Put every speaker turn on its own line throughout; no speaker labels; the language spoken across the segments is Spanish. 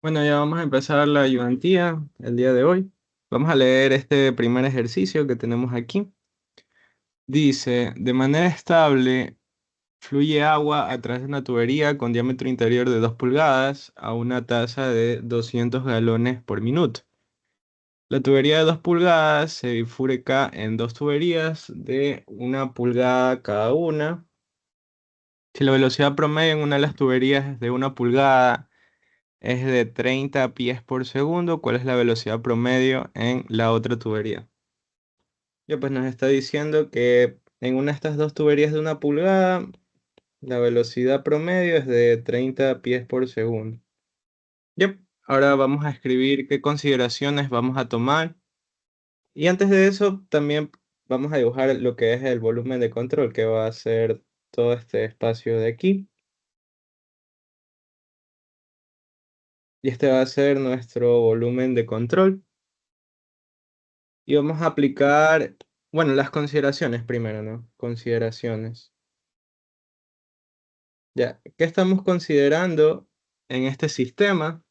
Bueno, ya vamos a empezar la ayudantía el día de hoy. Vamos a leer este primer ejercicio que tenemos aquí. Dice, de manera estable, fluye agua a través de una tubería con diámetro interior de 2 pulgadas a una tasa de 200 galones por minuto. La tubería de 2 pulgadas se bifurca en dos tuberías de 1 pulgada cada una. Si la velocidad promedio en una de las tuberías es de 1 pulgada, es de 30 pies por segundo. ¿Cuál es la velocidad promedio en la otra tubería? Ya pues nos está diciendo que en una de estas dos tuberías de 1 pulgada, la velocidad promedio es de 30 pies por segundo. Yep. Ahora vamos a escribir qué consideraciones vamos a tomar. Y antes de eso, también vamos a dibujar lo que es el volumen de control, que va a ser todo este espacio de aquí. Y este va a ser nuestro volumen de control. Y vamos a aplicar, bueno, las consideraciones primero, ¿no? Consideraciones. Ya, ¿qué estamos considerando en este sistema?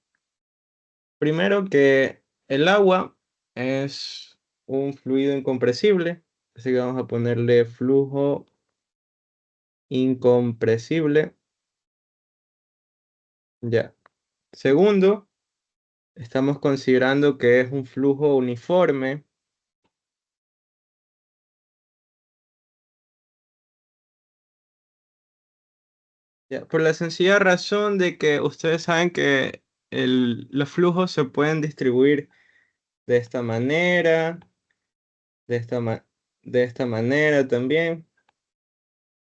Primero que el agua es un fluido incompresible, así que vamos a ponerle flujo incompresible. Ya. Segundo, estamos considerando que es un flujo uniforme. Ya, por la sencilla razón de que ustedes saben que los flujos se pueden distribuir de esta manera, de de esta manera también.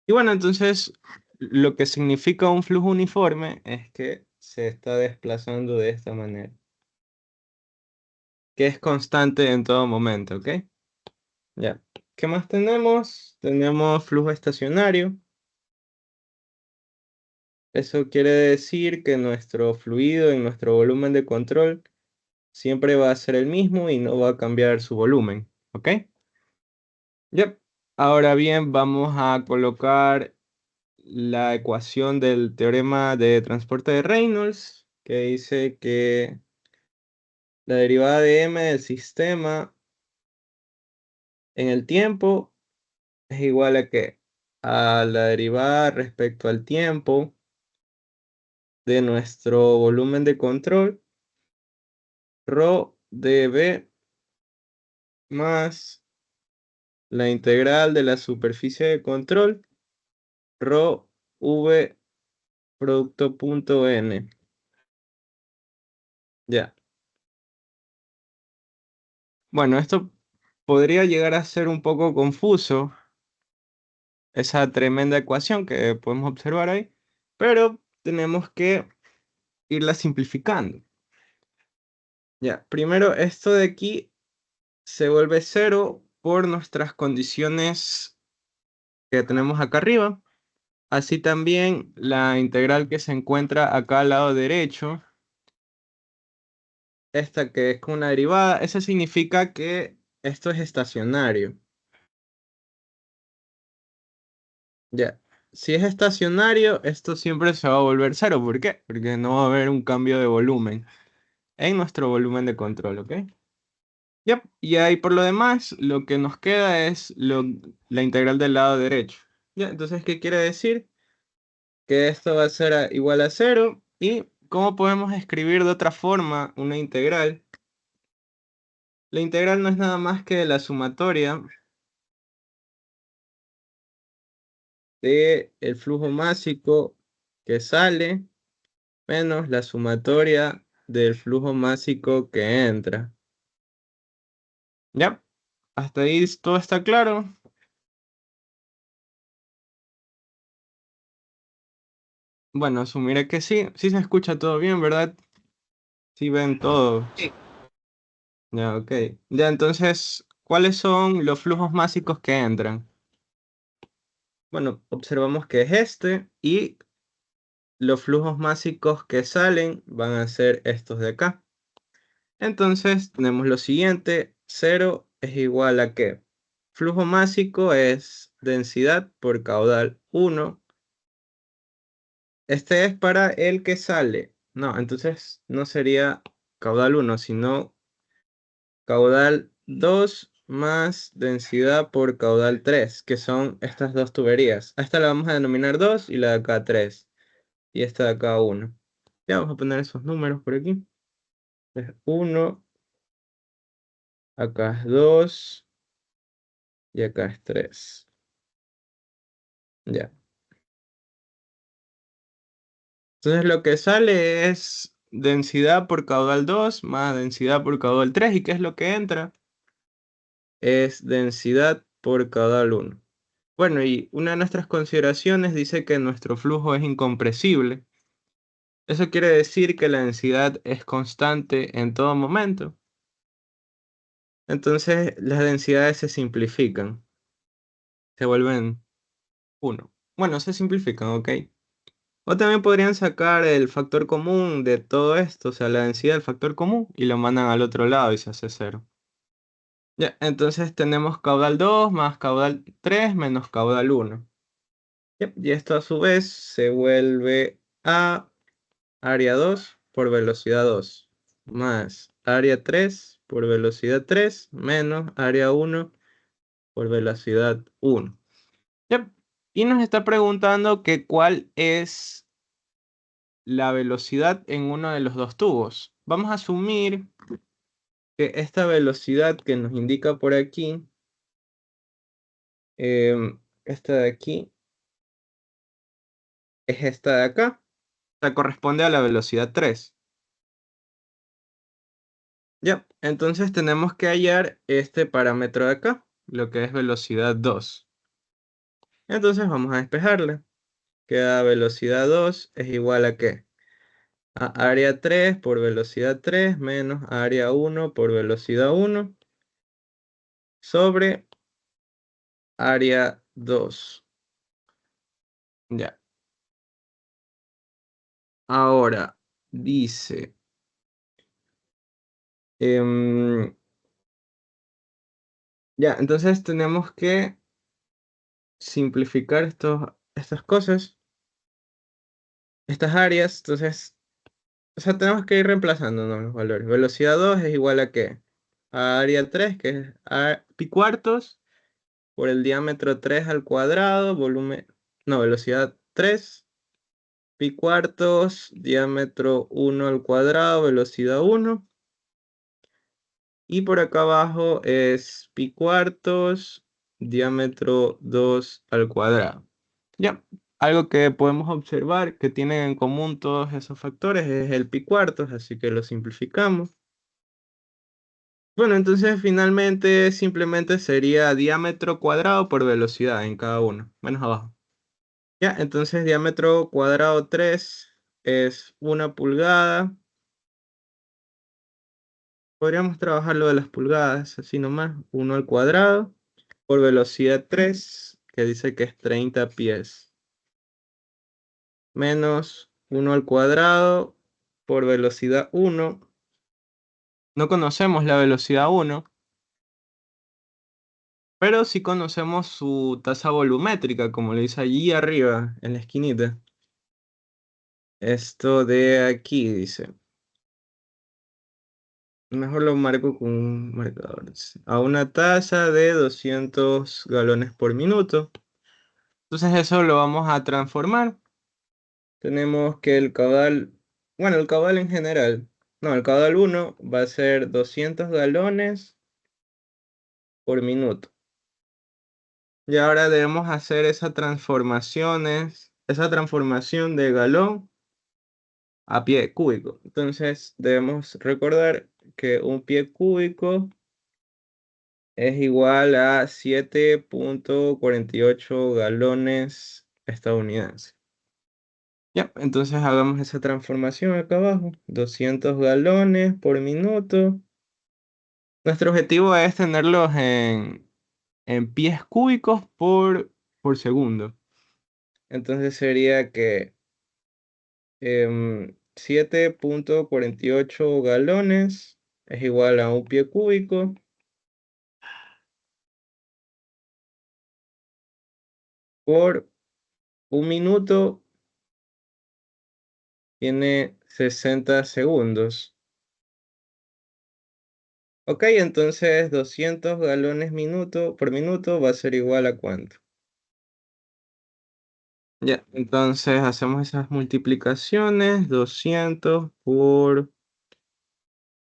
Y bueno, entonces lo que significa un flujo uniforme es que se está desplazando de esta manera, que es constante en todo momento, ¿ok? Ya. ¿Qué más tenemos? Tenemos flujo estacionario. Eso quiere decir que nuestro fluido en nuestro volumen de control siempre va a ser el mismo y no va a cambiar su volumen, ¿ok? Yep. Ahora bien, vamos a colocar la ecuación del teorema de transporte de Reynolds, que dice que la derivada de m del sistema en el tiempo es igual a ¿qué? A la derivada respecto al tiempo de nuestro volumen de control, ρ dB más la integral de la superficie de control, ρ v producto punto n. Ya. Bueno, esto podría llegar a ser un poco confuso, esa tremenda ecuación que podemos observar ahí, pero tenemos que irla simplificando. Ya, primero esto de aquí se vuelve cero por nuestras condiciones que tenemos acá arriba. Así también la integral que se encuentra acá al lado derecho, esta que es con una derivada, eso significa que esto es estacionario. Ya, si es estacionario, esto siempre se va a volver cero. ¿Por qué? Porque no va a haber un cambio de volumen en nuestro volumen de control, ¿ok? Yep. Y ahí por lo demás, lo que nos queda es la integral del lado derecho. Ya, entonces, ¿qué quiere decir? Que esto va a ser igual a cero. ¿Y cómo podemos escribir de otra forma una integral? La integral no es nada más que la sumatoria de el flujo másico que sale menos la sumatoria del flujo másico que entra. ¿Ya? Hasta ahí todo está claro. Bueno, asumiré que sí. Sí se escucha todo bien, ¿verdad? Sí ven todo.
Sí.
Ya, ok. Ya, entonces, ¿cuáles son los flujos máxicos que entran? Bueno, observamos que es este y los flujos máxicos que salen van a ser estos de acá. Entonces, tenemos lo siguiente. Cero es igual a ¿qué? Flujo másico es densidad por caudal 1. Este es para el que sale No, entonces no sería caudal 1, sino caudal 2 más densidad por caudal 3, que son estas dos tuberías. A esta la vamos a denominar 2 y la de acá 3. Y esta de acá 1. Ya vamos a poner esos números por aquí. Es 1, acá es 2 y acá es 3. Ya. Entonces lo que sale es densidad por caudal 2 más densidad por caudal 3. ¿Y qué es lo que entra? Es densidad por caudal 1. Bueno, y una de nuestras consideraciones dice que nuestro flujo es incompresible. Eso quiere decir que la densidad es constante en todo momento. Entonces las densidades se simplifican, se vuelven 1. Bueno, se simplifican, ok. O también podrían sacar el factor común de todo esto, o sea, la densidad del factor común, y lo mandan al otro lado y se hace 0. Ya, entonces tenemos caudal 2 más caudal 3 menos caudal 1. Yep, y esto a su vez se vuelve a área 2 por velocidad 2 más área 3 por velocidad 3 menos área 1 por velocidad 1. Yep. Y nos está preguntando que cuál es la velocidad en uno de los dos tubos. Vamos a asumir que esta velocidad que nos indica por aquí, esta de aquí, es esta de acá. O sea, corresponde a la velocidad 3. Ya, entonces tenemos que hallar este parámetro de acá, lo que es velocidad 2. Entonces vamos a despejarla. Queda velocidad 2 es igual a ¿qué? A área 3 por velocidad 3 menos área 1 por velocidad 1 sobre área 2. Ya. Ahora dice, em, ya, entonces tenemos que simplificar estas cosas, estas áreas. Entonces, o sea, tenemos que ir reemplazando, ¿no?, los valores. Velocidad 2 es igual a ¿qué? A área 3, que es pi cuartos, por el diámetro 3 al cuadrado, volumen, no, velocidad 3, pi cuartos, diámetro 1 al cuadrado, velocidad 1. Y por acá abajo es pi cuartos, diámetro 2 al cuadrado. Ya, algo que podemos observar que tienen en común todos esos factores es el pi cuartos, así que lo simplificamos. Bueno, entonces finalmente simplemente sería diámetro cuadrado por velocidad en cada uno, menos abajo. Ya, entonces diámetro cuadrado 3 es 1 pulgada. Podríamos trabajar lo de las pulgadas, así nomás, 1 al cuadrado por velocidad 3, que dice que es 30 pies, menos 1 al cuadrado por velocidad 1. No conocemos la velocidad 1, pero sí conocemos su tasa volumétrica, como le dice allí arriba, en la esquinita. Esto de aquí dice. Mejor lo marco con un marcador. A una tasa de 200 galones por minuto. Entonces eso lo vamos a transformar. Tenemos que el caudal, bueno, el caudal en general, no, el caudal 1 va a ser 200 galones por minuto. Y ahora debemos hacer esa transformación de galón a pie cúbico. Entonces debemos recordar que un pie cúbico es igual a 7.48 galones estadounidenses. Ya, entonces hagamos esa transformación acá abajo. 200 galones por minuto. Nuestro objetivo es tenerlos en pies cúbicos por segundo. Entonces sería que 7.48 galones es igual a un pie cúbico por un minuto tiene 60 segundos. Ok, entonces 200 galones por minuto va a ser igual a ¿cuánto? Ya, entonces hacemos esas multiplicaciones. 200 por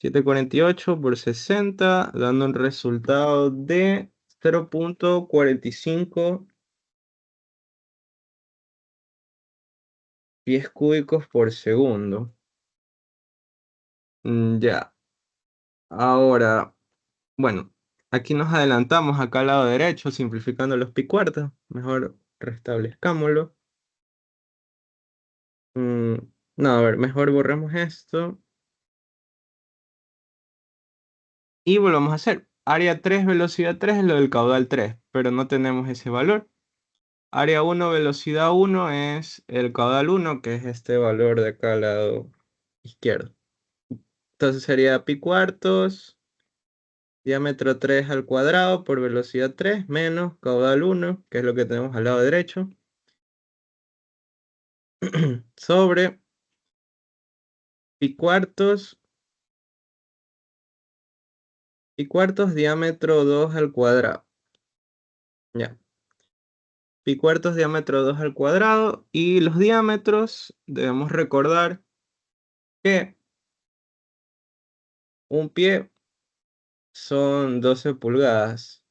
748 por 60, dando un resultado de 0,45 pies cúbicos por segundo. Ya, ahora, bueno, aquí nos adelantamos acá al lado derecho, simplificando los pi cuartos. Mejor restablezcámoslo. Mm, no, a ver, mejor borremos esto. Y volvamos a hacer. Área 3, velocidad 3 es lo del caudal 3, pero no tenemos ese valor. Área 1, velocidad 1 es el caudal 1, que es este valor de acá al lado izquierdo. Entonces sería pi cuartos, diámetro 3 al cuadrado por velocidad 3 menos caudal 1, que es lo que tenemos al lado derecho, sobre pi cuartos diámetro 2 al cuadrado. Ya. Pi cuartos diámetro 2 al cuadrado, y los diámetros debemos recordar que un pie son 12 pulgadas.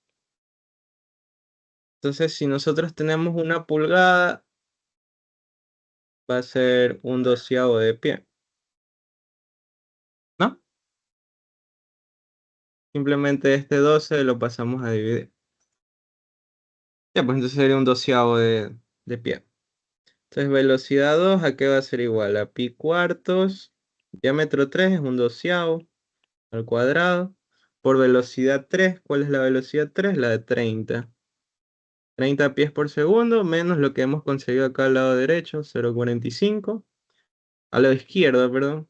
Entonces, si nosotros tenemos una pulgada, va a ser un doceavo de pie, ¿no? Simplemente este 12 lo pasamos a dividir. Ya, pues entonces sería un doceavo de pie. Entonces, velocidad 2, ¿a qué va a ser igual? A pi cuartos, diámetro 3 es un doceavo al cuadrado, por velocidad 3. ¿Cuál es la velocidad 3? La de 30. 30 pies por segundo, menos lo que hemos conseguido acá al lado derecho, 0,45. Al lado izquierdo, perdón.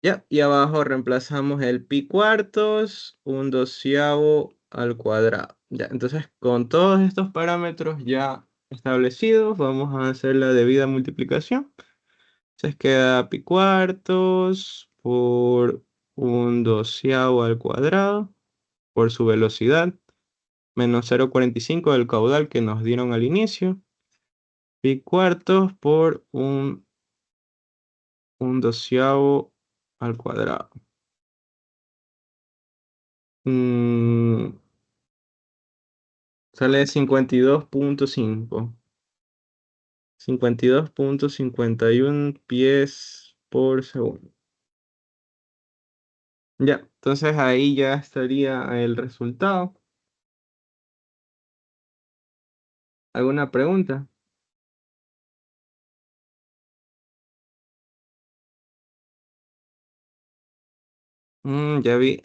Ya, y abajo reemplazamos el pi cuartos, un doceavo al cuadrado. Ya, entonces con todos estos parámetros ya establecidos, vamos a hacer la debida multiplicación. Entonces queda pi cuartos por un doceavo al cuadrado por su velocidad, menos 0,45 del caudal que nos dieron al inicio. Pi cuartos por un doceavo al cuadrado. Mm, Sale 52,5. 52,51 pies por segundo. Ya, entonces ahí ya estaría el resultado. ¿Alguna pregunta? Ya vi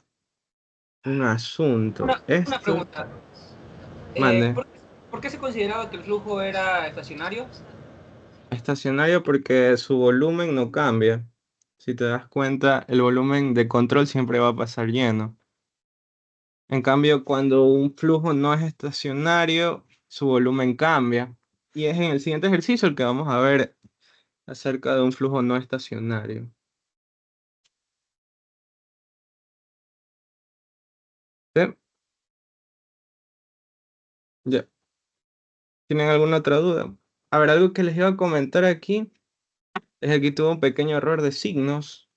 un asunto.
Una pregunta.
Mande.
¿Por qué se consideraba que el flujo era estacionario?
Estacionario porque su volumen no cambia. Si te das cuenta, el volumen de control siempre va a pasar lleno. En cambio, cuando un flujo no es estacionario, su volumen cambia. Y es en el siguiente ejercicio el que vamos a ver acerca de un flujo no estacionario. ¿Sí? Ya. ¿Tienen alguna otra duda? A ver, algo que les iba a comentar aquí es que aquí tuve un pequeño error de signos,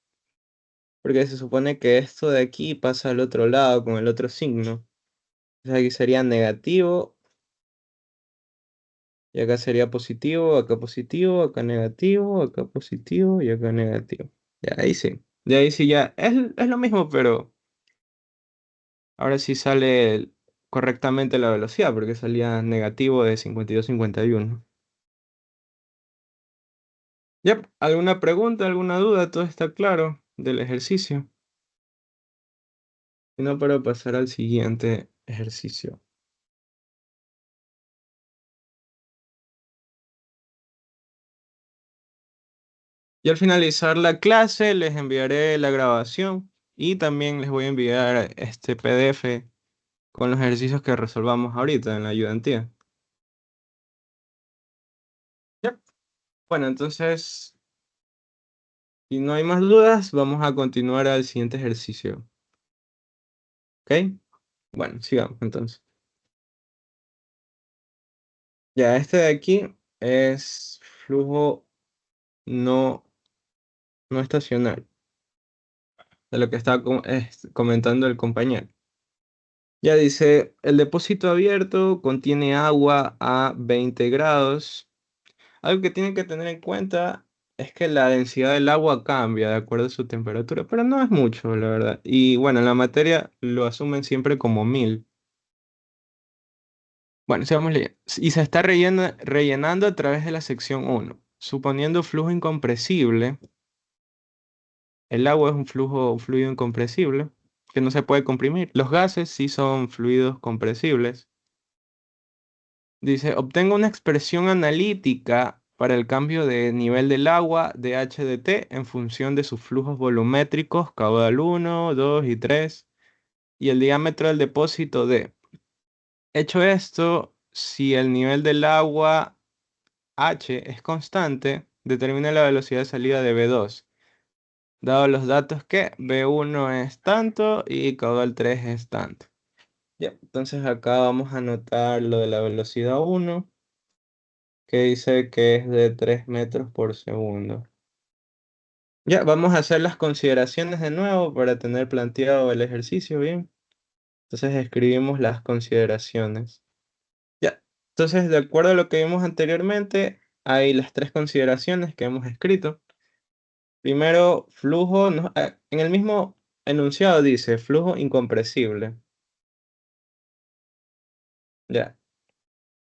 porque se supone que esto de aquí pasa al otro lado con el otro signo. Entonces aquí sería negativo, y acá sería positivo, acá negativo, acá positivo y acá negativo. Ya ahí sí. De ahí sí ya es lo mismo, pero ahora sí sale correctamente la velocidad, porque salía negativo de 52 51. Yep. ¿Alguna pregunta, alguna duda? ¿Todo está claro del ejercicio? Si no, para pasar al siguiente ejercicio. Y al finalizar la clase les enviaré la grabación y también les voy a enviar este PDF con los ejercicios que resolvamos ahorita en la ayudantía. Yep. Bueno, entonces Si no hay más dudas, vamos a continuar al siguiente ejercicio. ¿Ok? Bueno, sigamos entonces. Ya, este de aquí es flujo no, no estacionario, de lo que está comentando el compañero. Ya dice, el depósito abierto contiene agua a 20 grados. Algo que tienen que tener en cuenta es que la densidad del agua cambia de acuerdo a su temperatura, pero no es mucho, la verdad. Y bueno, en la materia lo asumen siempre como 1000. Bueno, sigamos leyendo. Y se está rellenando a través de la sección 1. Suponiendo flujo incompresible, el agua es un fluido incompresible que no se puede comprimir. Los gases sí son fluidos compresibles. Dice, obtenga una expresión analítica para el cambio de nivel del agua de H de T en función de sus flujos volumétricos, caudal 1, 2 y 3, y el diámetro del depósito D. Hecho esto, si el nivel del agua H es constante, determina la velocidad de salida de B2, dado los datos que B1 es tanto y caudal 3 es tanto. Ya, entonces acá vamos a anotar lo de la velocidad 1, que dice que es de 3 metros por segundo. Ya, vamos a hacer las consideraciones de nuevo para tener planteado el ejercicio bien. Entonces escribimos las consideraciones. Ya, entonces de acuerdo a lo que vimos anteriormente, hay las tres consideraciones que hemos escrito. Primero, flujo, en el mismo enunciado dice flujo incompresible. Ya,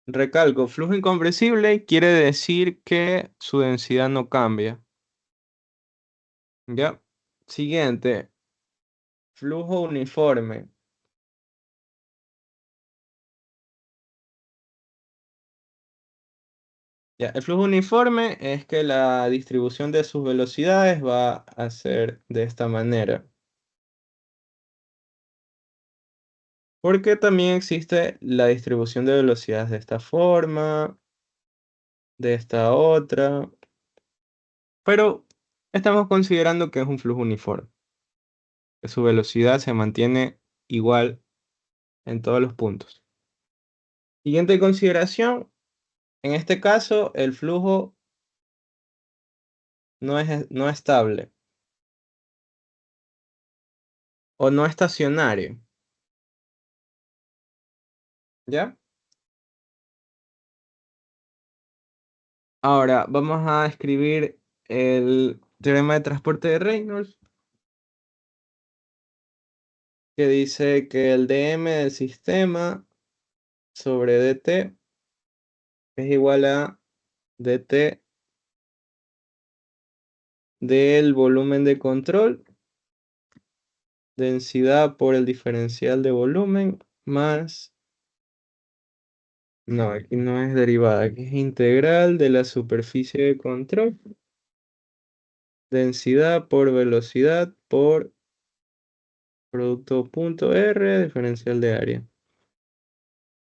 recalco, flujo incompresible quiere decir que su densidad no cambia. Ya, siguiente, flujo uniforme. Ya, el flujo uniforme es que la distribución de sus velocidades va a ser de esta manera. Porque también existe la distribución de velocidades de esta forma, de esta otra. Pero estamos considerando que es un flujo uniforme, que su velocidad se mantiene igual en todos los puntos. Siguiente consideración, en este caso el flujo no estable o no estacionario. ¿Ya? Ahora vamos a escribir el teorema de transporte de Reynolds, que dice que el dm del sistema sobre dt es igual a dt del volumen de control, densidad por el diferencial de volumen, más... No, aquí no es derivada, aquí es integral de la superficie de control, densidad por velocidad por producto punto R, diferencial de área.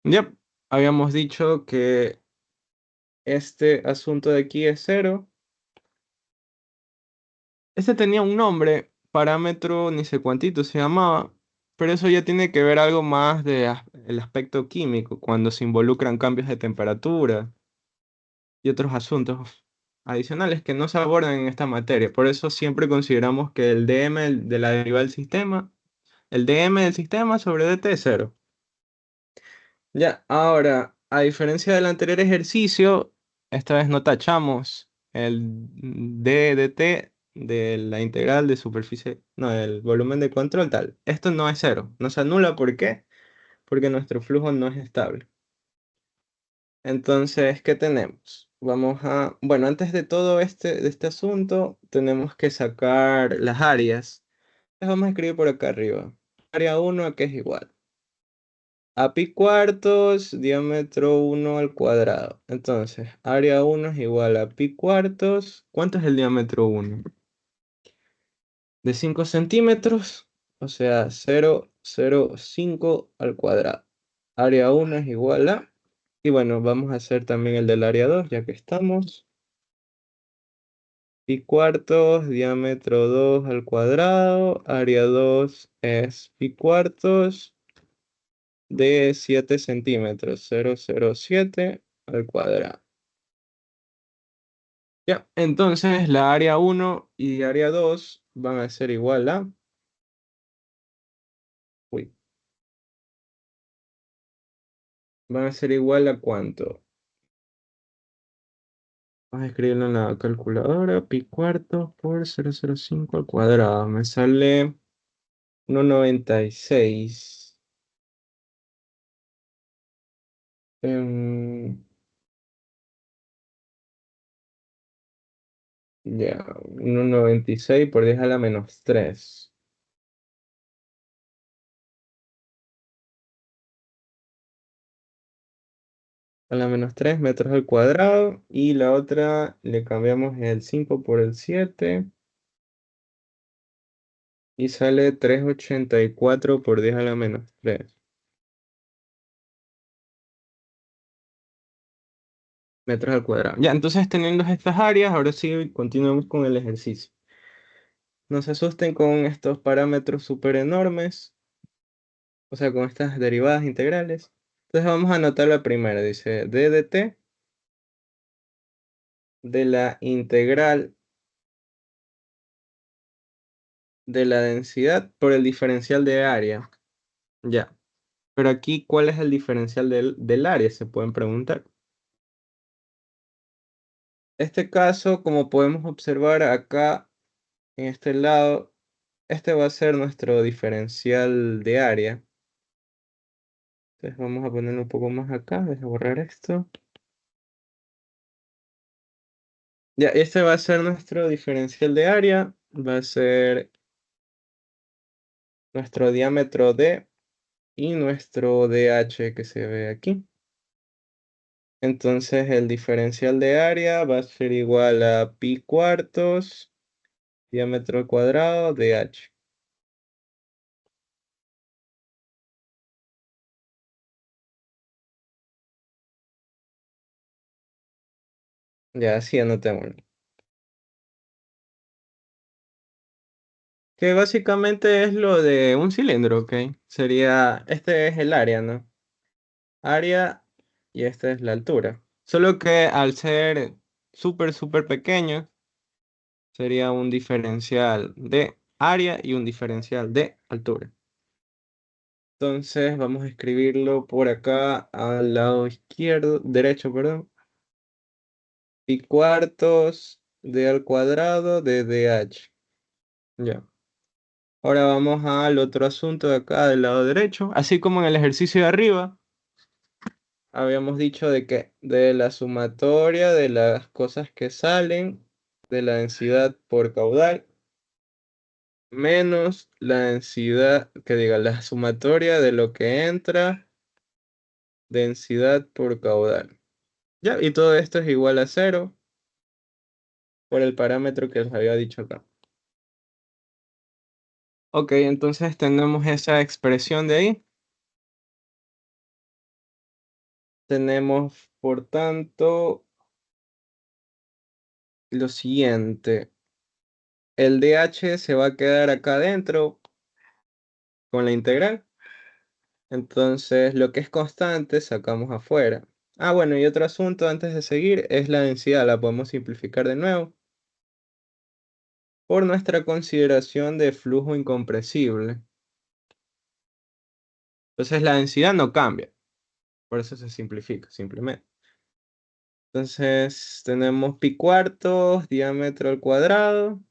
Ya, habíamos dicho que este asunto de aquí es cero. Este tenía un nombre, parámetro ni sé cuántito se llamaba, pero eso ya tiene que ver algo más de el aspecto químico, cuando se involucran cambios de temperatura y otros asuntos adicionales que no se abordan en esta materia. Por eso siempre consideramos que el dm de la derivada del sistema, el dm del sistema sobre dt es cero. Ya, ahora, a diferencia del anterior ejercicio, esta vez no tachamos el d dt de la integral de superficie, no, del volumen de control tal. Esto no es cero, no se anula. ¿Por qué? Porque nuestro flujo no es estable. Entonces, ¿qué tenemos? Bueno, antes de todo de este asunto, tenemos que sacar las áreas. Las vamos a escribir por acá arriba. Área 1 que es igual a pi cuartos, diámetro 1 al cuadrado. Entonces, área 1 es igual a pi cuartos. ¿Cuánto es el diámetro 1? De 5 centímetros, o sea, 0,05 al cuadrado. Área 1 es igual a... Y bueno, vamos a hacer también el del área 2, ya que estamos. pi cuartos, diámetro 2 al cuadrado, área 2 es pi cuartos de 7 centímetros, 0,07 al cuadrado. Ya, entonces la área 1 y área 2 van a ser igual a... Uy, van a ser igual a ¿cuánto? Vamos a escribirlo en la calculadora. Pi cuartos por 0,05 al cuadrado. Me sale 1,96. Em, ya, 1,96 por 10 a la menos 3. A la menos 3 metros al cuadrado. Y la otra le cambiamos el 5 por el 7. Y sale 3,84 por 10 a la menos 3 metros al cuadrado. Ya, entonces teniendo estas áreas, ahora sí continuamos con el ejercicio. No se asusten con estos parámetros súper enormes, o sea, con estas derivadas integrales. Entonces vamos a anotar la primera, dice d de t de la integral de la densidad por el diferencial de área. Ya, pero aquí, ¿cuál es el diferencial del área? Se pueden preguntar. Este caso, como podemos observar acá en este lado, este va a ser nuestro diferencial de área. Entonces vamos a ponerlo un poco más acá, deja borrar esto. Ya, este va a ser nuestro diferencial de área, va a ser nuestro diámetro D y nuestro DH que se ve aquí. Entonces el diferencial de área va a ser igual a pi cuartos, diámetro al cuadrado, DH. Ya, así anotémoslo. Que básicamente es lo de un cilindro, ¿ok? Sería, este es el área, ¿no? Área y esta es la altura. Solo que al ser súper pequeño, sería un diferencial de área y un diferencial de altura. Entonces vamos a escribirlo por acá al lado izquierdo, derecho, perdón. Pi cuartos de al cuadrado de dh. Ya. Ahora vamos al otro asunto de acá del lado derecho. Así como en el ejercicio de arriba, habíamos dicho de que de la sumatoria de las cosas que salen de la densidad por caudal menos la densidad, que diga, la sumatoria de lo que entra, densidad por caudal. Ya, y todo esto es igual a cero por el parámetro que les había dicho acá. Ok, entonces tenemos esa expresión de ahí. Tenemos, por tanto, lo siguiente. El DH se va a quedar acá adentro con la integral. Entonces, lo que es constante sacamos afuera. Ah, bueno, y otro asunto antes de seguir es la densidad. La podemos simplificar de nuevo por nuestra consideración de flujo incompresible. Entonces, la densidad no cambia. Por eso se simplifica, simplemente. Entonces, tenemos pi cuartos, diámetro al cuadrado.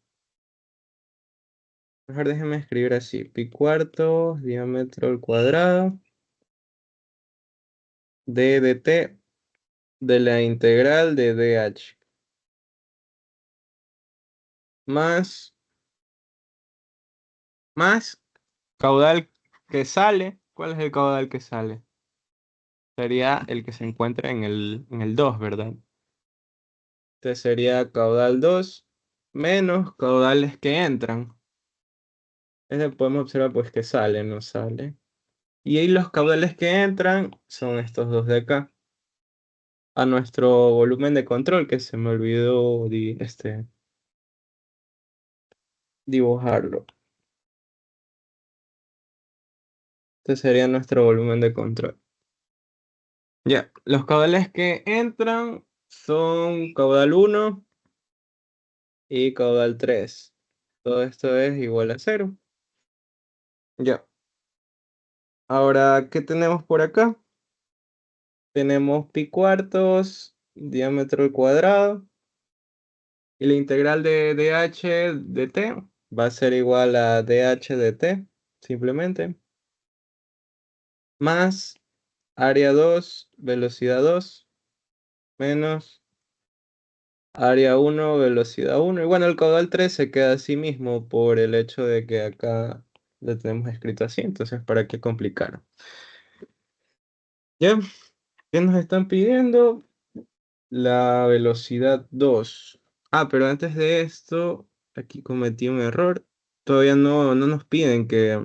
Mejor déjenme escribir así. Pi cuartos, diámetro al cuadrado. D de t de la integral de dh. Más caudal que sale. ¿Cuál es el caudal que sale? Sería el que se encuentra en el 2, ¿verdad? Este sería caudal 2 menos caudales que entran. Este podemos observar pues que sale, no sale. Y ahí los caudales que entran son estos dos de acá. A nuestro volumen de control, que se me olvidó dibujarlo. Este sería nuestro volumen de control. Ya, los caudales que entran son caudal 1 y caudal 3. Todo esto es igual a 0. Ya. Ahora, ¿qué tenemos por acá? Tenemos pi cuartos, diámetro al cuadrado. Y la integral de dh de t va a ser igual a dh de t, simplemente. Más área 2, velocidad 2, menos área 1, velocidad 1. Y bueno, el caudal 3 se queda así mismo por el hecho de que acá lo tenemos escrito así. Entonces, ¿para qué complicar? ¿Ya? ¿Qué nos están pidiendo? La velocidad 2. Ah, pero antes de esto, aquí cometí un error. Todavía no nos piden que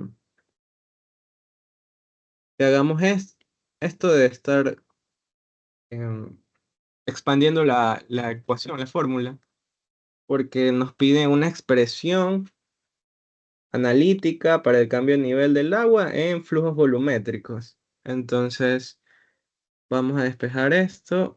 hagamos esto de estar em, expandiendo la ecuación, la fórmula, porque nos pide una expresión analítica para el cambio de nivel del agua en flujos volumétricos. Entonces, vamos a despejar esto.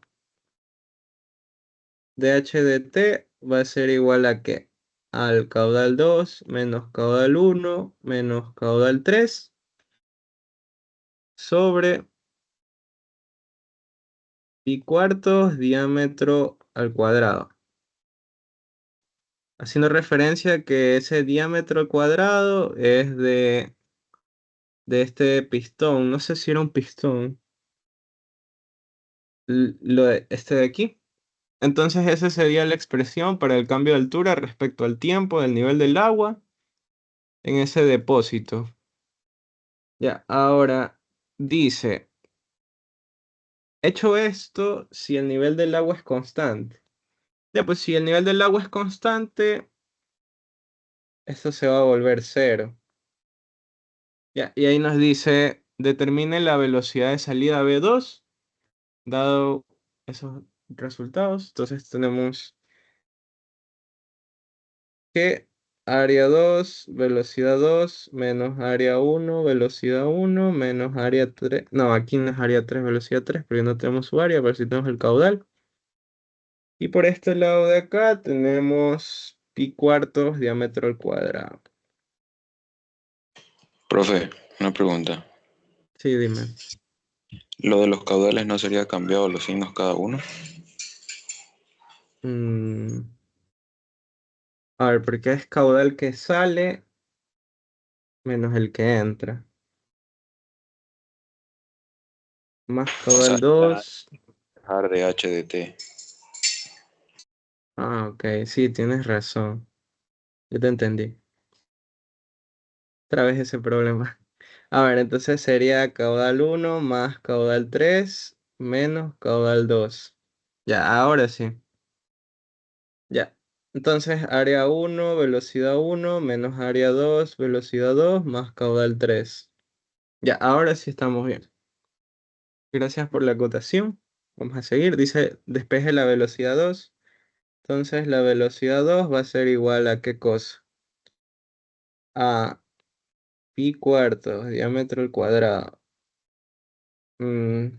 dH de t va a ser igual a ¿qué? Al caudal 2 menos caudal 1 menos caudal 3 sobre pi cuartos diámetro al cuadrado. Haciendo referencia a que ese diámetro al cuadrado es de este pistón. No sé si era un pistón. Este de aquí. Entonces esa sería la expresión para el cambio de altura respecto al tiempo del nivel del agua en ese depósito. Ya, ahora dice, hecho esto, si el nivel del agua es constante. Ya, pues si el nivel del agua es constante, esto se va a volver cero. Ya, y ahí nos dice, determine la velocidad de salida V2, dado esos resultados. Entonces tenemos que área 2 velocidad 2 menos área 1 velocidad 1 menos área 3. No, aquí no es área 3 velocidad 3 porque no tenemos su área, pero sí tenemos el caudal. Y por este lado de acá tenemos pi cuartos diámetro al cuadrado.
Profe, una pregunta.
Sí, dime.
¿Lo de los caudales no sería cambiado los signos cada uno?
Mm, a ver, porque es caudal que sale menos el que entra. Más
O sea,
caudal 2.
dejar de h de t.
Ah, ok, sí, tienes razón. Yo te entendí. Otra vez ese problema. A ver, entonces sería caudal 1 más caudal 3 menos caudal 2. Ya, ahora sí. Ya. Entonces área 1 velocidad 1 menos área 2 velocidad 2 más caudal 3. Ya, ahora sí estamos bien. Gracias por la acotación. Vamos a seguir. Dice, despeje la velocidad 2. Entonces la velocidad 2 va a ser igual a ¿qué cosa? A pi cuartos, diámetro al cuadrado. Mm,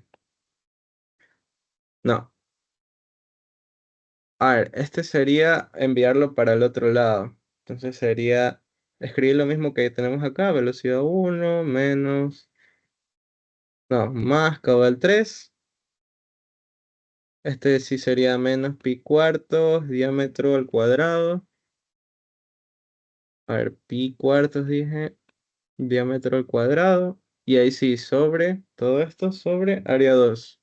no. A ver, este sería enviarlo para el otro lado. Entonces sería escribir lo mismo que tenemos acá, velocidad 1 menos, no, más caudal 3. Este sí sería menos pi cuartos, diámetro al cuadrado. A ver, pi cuartos dije, diámetro al cuadrado. Y ahí sí, sobre todo esto, sobre área 2.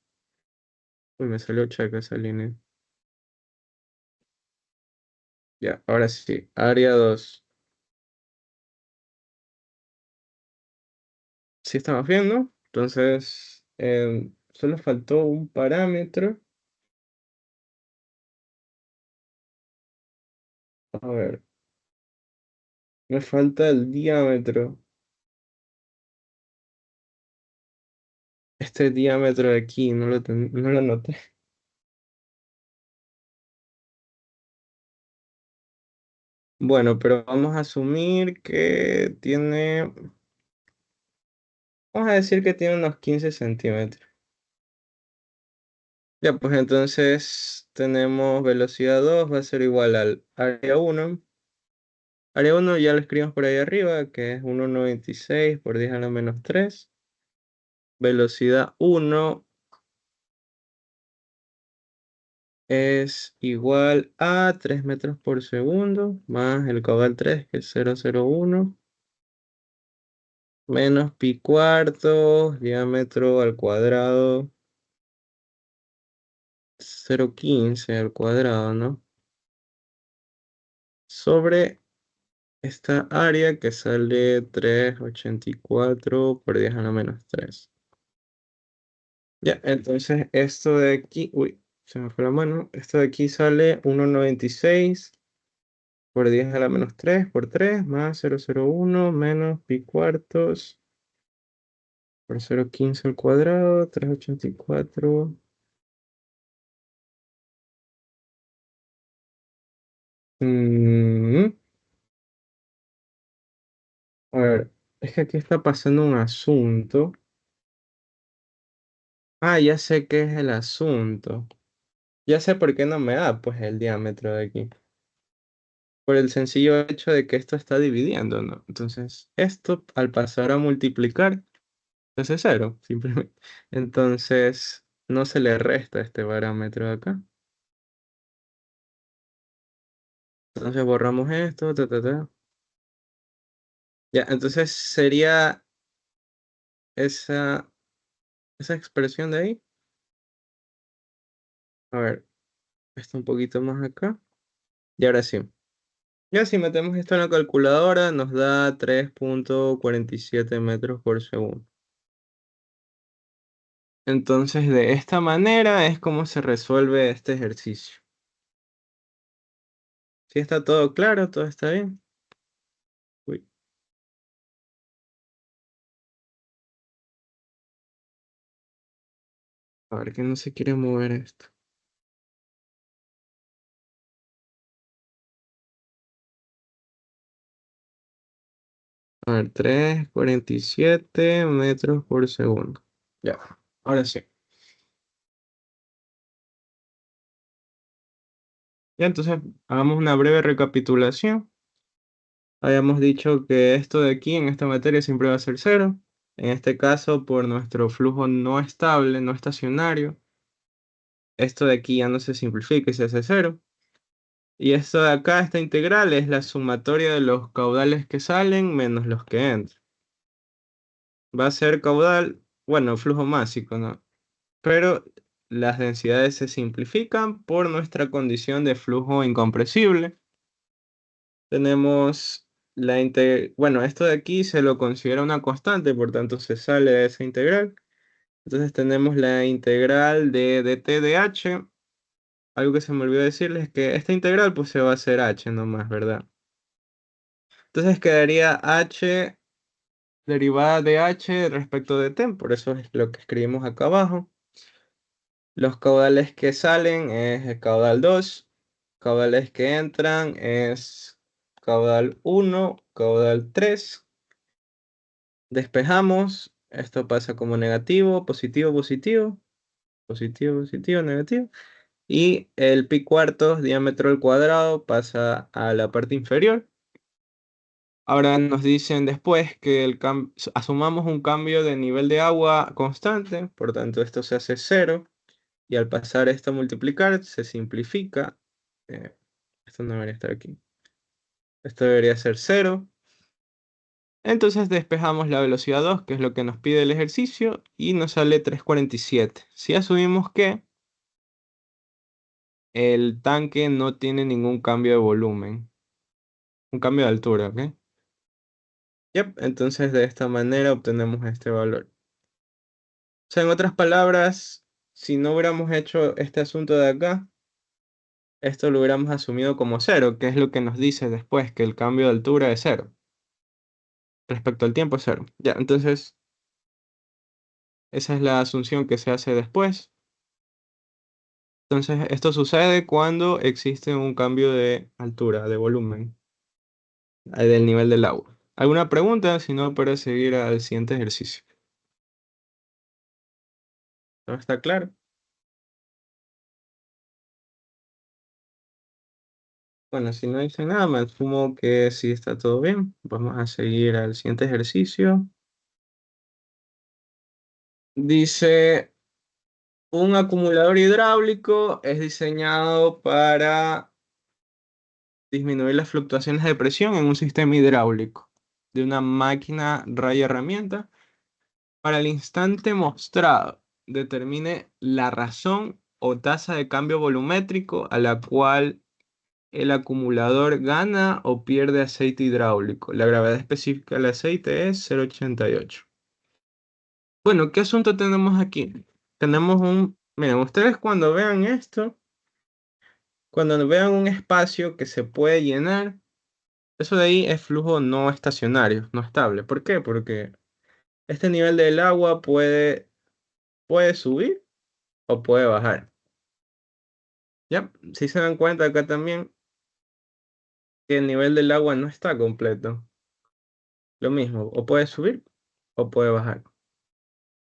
Uy, me salió chaca esa línea. Ya, ahora sí, área 2. Sí estamos bien, ¿no? Entonces, solo faltó un parámetro. A ver, me falta el diámetro. Este diámetro de aquí, no lo noté. Bueno, pero vamos a asumir que tiene, vamos a decir que tiene unos 15 centímetros. Ya, pues entonces tenemos velocidad 2 va a ser igual al área uno. Área uno ya lo escribimos por ahí arriba, que es 1,96 por 10 a la menos 3. Velocidad uno es igual a 3 metros por segundo, más el caudal 3, que es 0,01, menos pi cuartos, diámetro al cuadrado, 0,15 al cuadrado, ¿no? Sobre esta área que sale 3,84 por 10 a la menos 3. Ya, entonces esto de aquí, uy, se me fue la mano. Esto de aquí sale 1,96 por 10 a la menos 3 por 3 más 0,01 menos pi cuartos por 0,15 al cuadrado, 3,84. Mm, a ver, es que aquí está pasando un asunto. Ah, ya sé qué es el asunto. Ya sé por qué no me da, pues, el diámetro de aquí. Por el sencillo hecho de que esto está dividiendo, ¿no? Entonces, esto al pasar a multiplicar, es cero, simplemente. Entonces, no se le resta este parámetro de acá. Entonces, borramos esto, ta, ta, ta. Ya, entonces sería esa, esa expresión de ahí. A ver, esto un poquito más acá. Y ahora sí. Ya si metemos esto en la calculadora, nos da 3,47 metros por segundo. Entonces, de esta manera es como se resuelve este ejercicio. Si está todo claro, todo está bien. Uy, a ver que no se quiere mover esto. A ver, 3,47 metros por segundo. Ya, ahora sí. Ya, entonces hagamos una breve recapitulación. Habíamos dicho que esto de aquí en esta materia siempre va a ser cero. En este caso, por nuestro flujo no estable, no estacionario, esto de aquí ya no se simplifica y se hace cero. Y esto de acá, esta integral, es la sumatoria de los caudales que salen menos los que entran. Va a ser caudal, bueno, flujo másico, ¿no? Pero las densidades se simplifican por nuestra condición de flujo incompresible. Tenemos la integral, bueno, esto de aquí se lo considera una constante, por tanto se sale de esa integral. Entonces tenemos la integral de dt de h. Algo que se me olvidó decirles es que esta integral pues se va a hacer h nomás, ¿verdad? Entonces quedaría h derivada de h respecto de t, por eso es lo que escribimos acá abajo. Los caudales que salen es el caudal 2, caudales que entran es caudal 1, caudal 3. Despejamos, esto pasa como negativo, positivo, positivo, positivo, positivo, negativo. Y el pi cuartos, diámetro al cuadrado, pasa a la parte inferior. Ahora nos dicen después que asumamos un cambio de nivel de agua constante, por tanto esto se hace cero. Y al pasar esto a multiplicar, se simplifica. Eh, Esto no debería estar aquí. Esto debería ser cero. Entonces despejamos la velocidad 2, que es lo que nos pide el ejercicio, y nos sale 3,47. Si asumimos que el tanque no tiene ningún cambio de volumen, un cambio de altura, ¿ok? Yep, entonces de esta manera obtenemos este valor. O sea, en otras palabras, si no hubiéramos hecho este asunto de acá, esto lo hubiéramos asumido como cero, que es lo que nos dice después, que el cambio de altura es cero. Respecto al tiempo es cero. Ya, entonces esa es la asunción que se hace después. Entonces esto sucede cuando existe un cambio de altura, de volumen. del nivel del agua. ¿Alguna pregunta? Si no, para seguir al siguiente ejercicio. ¿Todo está claro? Bueno, si no dice nada, me asumo que sí está todo bien. Vamos a seguir al siguiente ejercicio. Dice, un acumulador hidráulico es diseñado para disminuir las fluctuaciones de presión en un sistema hidráulico de una máquina raya herramienta. Para el instante mostrado, determine la razón o tasa de cambio volumétrico a la cual el acumulador gana o pierde aceite hidráulico. La gravedad específica del aceite es 0,88. Bueno, ¿qué asunto tenemos aquí? Tenemos miren, ustedes cuando vean esto, cuando vean un espacio que se puede llenar, eso de ahí es flujo no estacionario, no estable. ¿Por qué? Porque este nivel del agua puede subir o puede bajar. Ya, si se dan cuenta acá también que el nivel del agua no está completo. Lo mismo, o puede subir o puede bajar.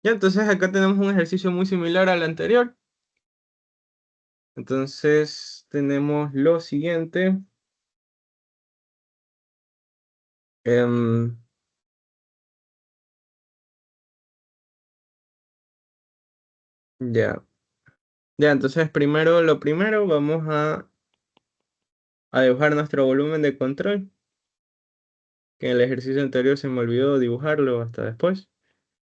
Ya, entonces acá tenemos un ejercicio muy similar al anterior. Entonces tenemos lo siguiente. em, ya, ya, entonces lo primero vamos a dibujar nuestro volumen de control, que en el ejercicio anterior se me olvidó dibujarlo hasta después.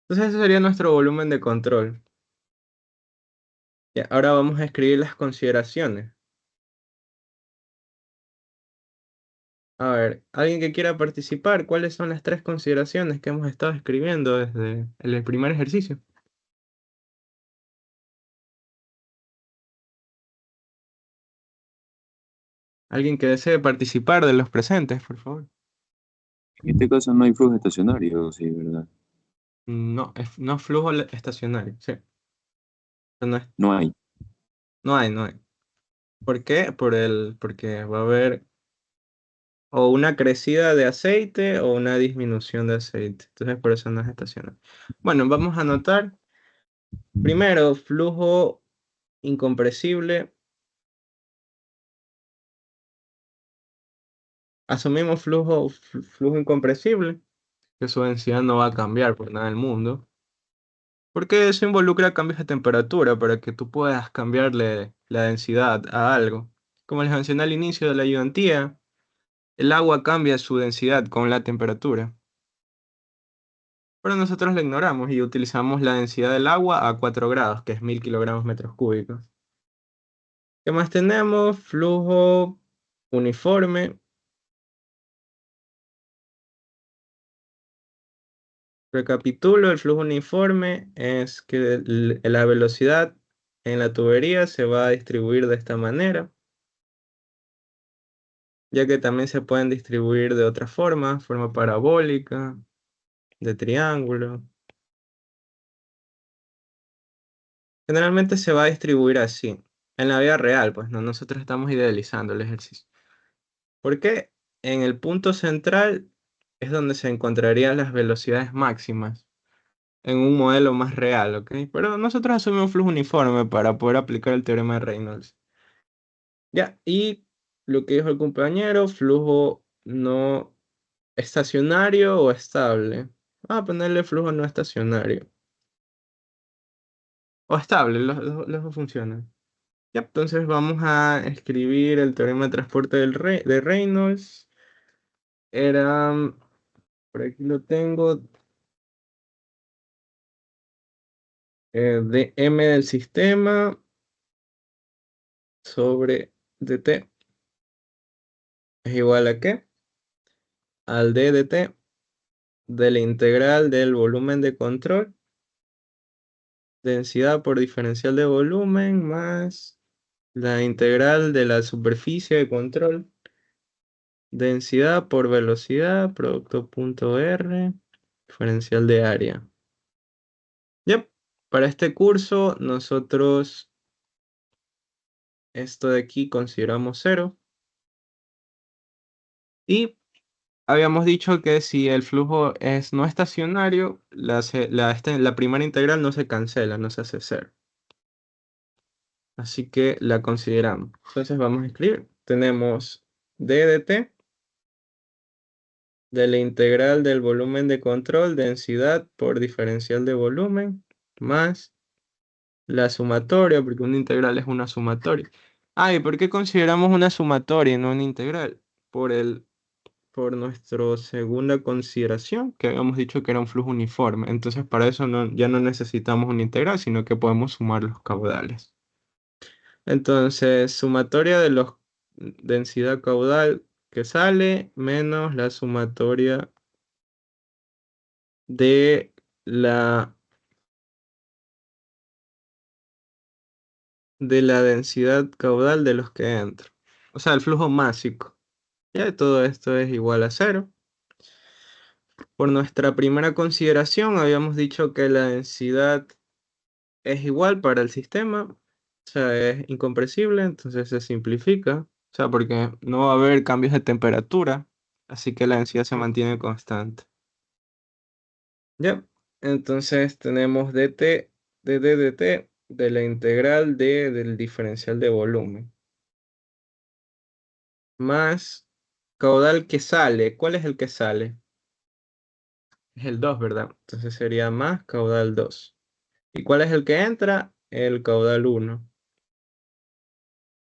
Entonces ese sería nuestro volumen de control. Ya, ahora vamos a escribir las consideraciones. A ver, ¿alguien que quiera participar? ¿Cuáles son las tres consideraciones que hemos estado escribiendo desde el primer ejercicio? ¿Alguien que desee participar de los presentes, por favor?
En este caso no hay flujo estacionario, sí, ¿verdad?
No, no flujo estacionario, sí. No,
No hay.
no hay. ¿Por qué? Porque va a haber o una crecida de aceite o una disminución de aceite. Entonces por eso no es estacionario. Bueno, vamos a anotar. Primero, flujo incompresible. Asumimos flujo incompresible, que su densidad no va a cambiar por nada del mundo. Porque eso involucra cambios de temperatura para que tú puedas cambiarle la densidad a algo. Como les mencioné al inicio de la ayudantía, el agua cambia su densidad con la temperatura. Pero nosotros la ignoramos y utilizamos la densidad del agua a 4 grados, que es 1000 kilogramos metros cúbicos. ¿Qué más tenemos? Flujo uniforme. Recapitulo, el flujo uniforme es que la velocidad en la tubería se va a distribuir de esta manera, ya que también se pueden distribuir de otra forma parabólica, de triángulo. Generalmente se va a distribuir así. En la vida real, pues no, nosotros estamos idealizando el ejercicio. Porque en el punto central es donde se encontrarían las velocidades máximas en un modelo más real, ¿ok? Pero nosotros asumimos flujo uniforme para poder aplicar el teorema de Reynolds. Ya, y lo que dijo el compañero, flujo no estacionario o estable. Vamos a ponerle flujo no estacionario. O estable, los dos funcionan. Ya, entonces vamos a escribir el teorema de transporte de Reynolds. Era, por aquí lo tengo, de M del sistema sobre dt es igual a ¿qué? Al d de t de la integral del volumen de control, densidad por diferencial de volumen, más la integral de la superficie de control, densidad por velocidad, producto punto R, diferencial de área. Yep. Para este curso nosotros esto de aquí consideramos 0 y habíamos dicho que si el flujo es no estacionario, la primera integral no se cancela, no se hace cero. Así que la consideramos. Entonces vamos a escribir. Tenemos d de t de la integral del volumen de control, densidad por diferencial de volumen, más la sumatoria, porque una integral es una sumatoria. ¿Y por qué consideramos una sumatoria y no una integral? Por nuestra segunda consideración, que habíamos dicho que era un flujo uniforme. Entonces, para eso ya no necesitamos una integral, sino que podemos sumar los caudales. Entonces, sumatoria de los densidad caudal que sale menos la sumatoria de la densidad caudal de los que entran. O sea, el flujo másico. Ya todo esto es igual a cero. Por nuestra primera consideración, habíamos dicho que la densidad es igual para el sistema. O sea, es incompresible, entonces se simplifica. O sea, porque no va a haber cambios de temperatura. Así que la densidad se mantiene constante. Ya, entonces tenemos dt de d de t de la integral del diferencial de volumen. Más caudal que sale. ¿Cuál es el que sale? Es el 2, ¿verdad? Entonces sería más caudal 2. ¿Y cuál es el que entra? El caudal 1.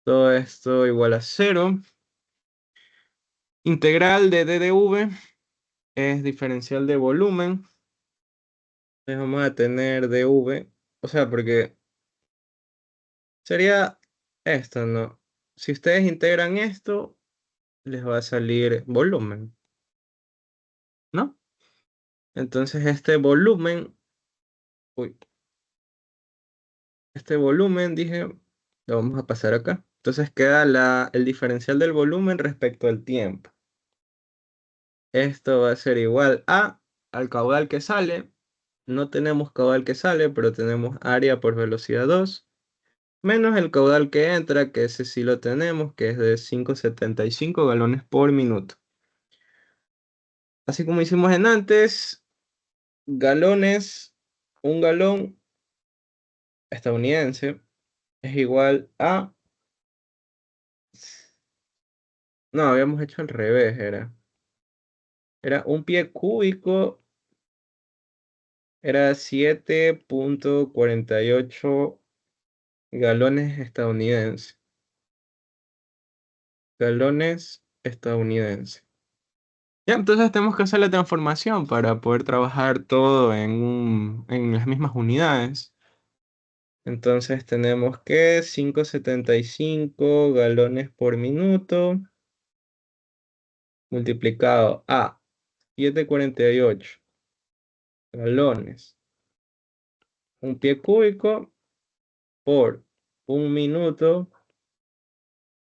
Todo esto igual a 0. Integral de d de v es diferencial de volumen. Entonces vamos a tener dv. O sea, porque sería esto, ¿no? Si ustedes integran esto, les va a salir volumen, ¿no? Entonces este volumen, uy, este volumen, dije, lo vamos a pasar acá. Entonces queda el diferencial del volumen respecto al tiempo. Esto va a ser igual al caudal que sale. No tenemos caudal que sale, pero tenemos área por velocidad 2. Menos el caudal que entra, que ese sí lo tenemos, que es de 5,75 galones por minuto. Así como hicimos en antes, galones, un galón estadounidense es igual a... No, habíamos hecho al revés, era un pie cúbico, era 7,48 galones estadounidenses. Galones estadounidenses. Ya, entonces tenemos que hacer la transformación para poder trabajar todo en las mismas unidades. Entonces tenemos que 5,75 galones por minuto multiplicado a 7,48 galones. Un pie cúbico por un minuto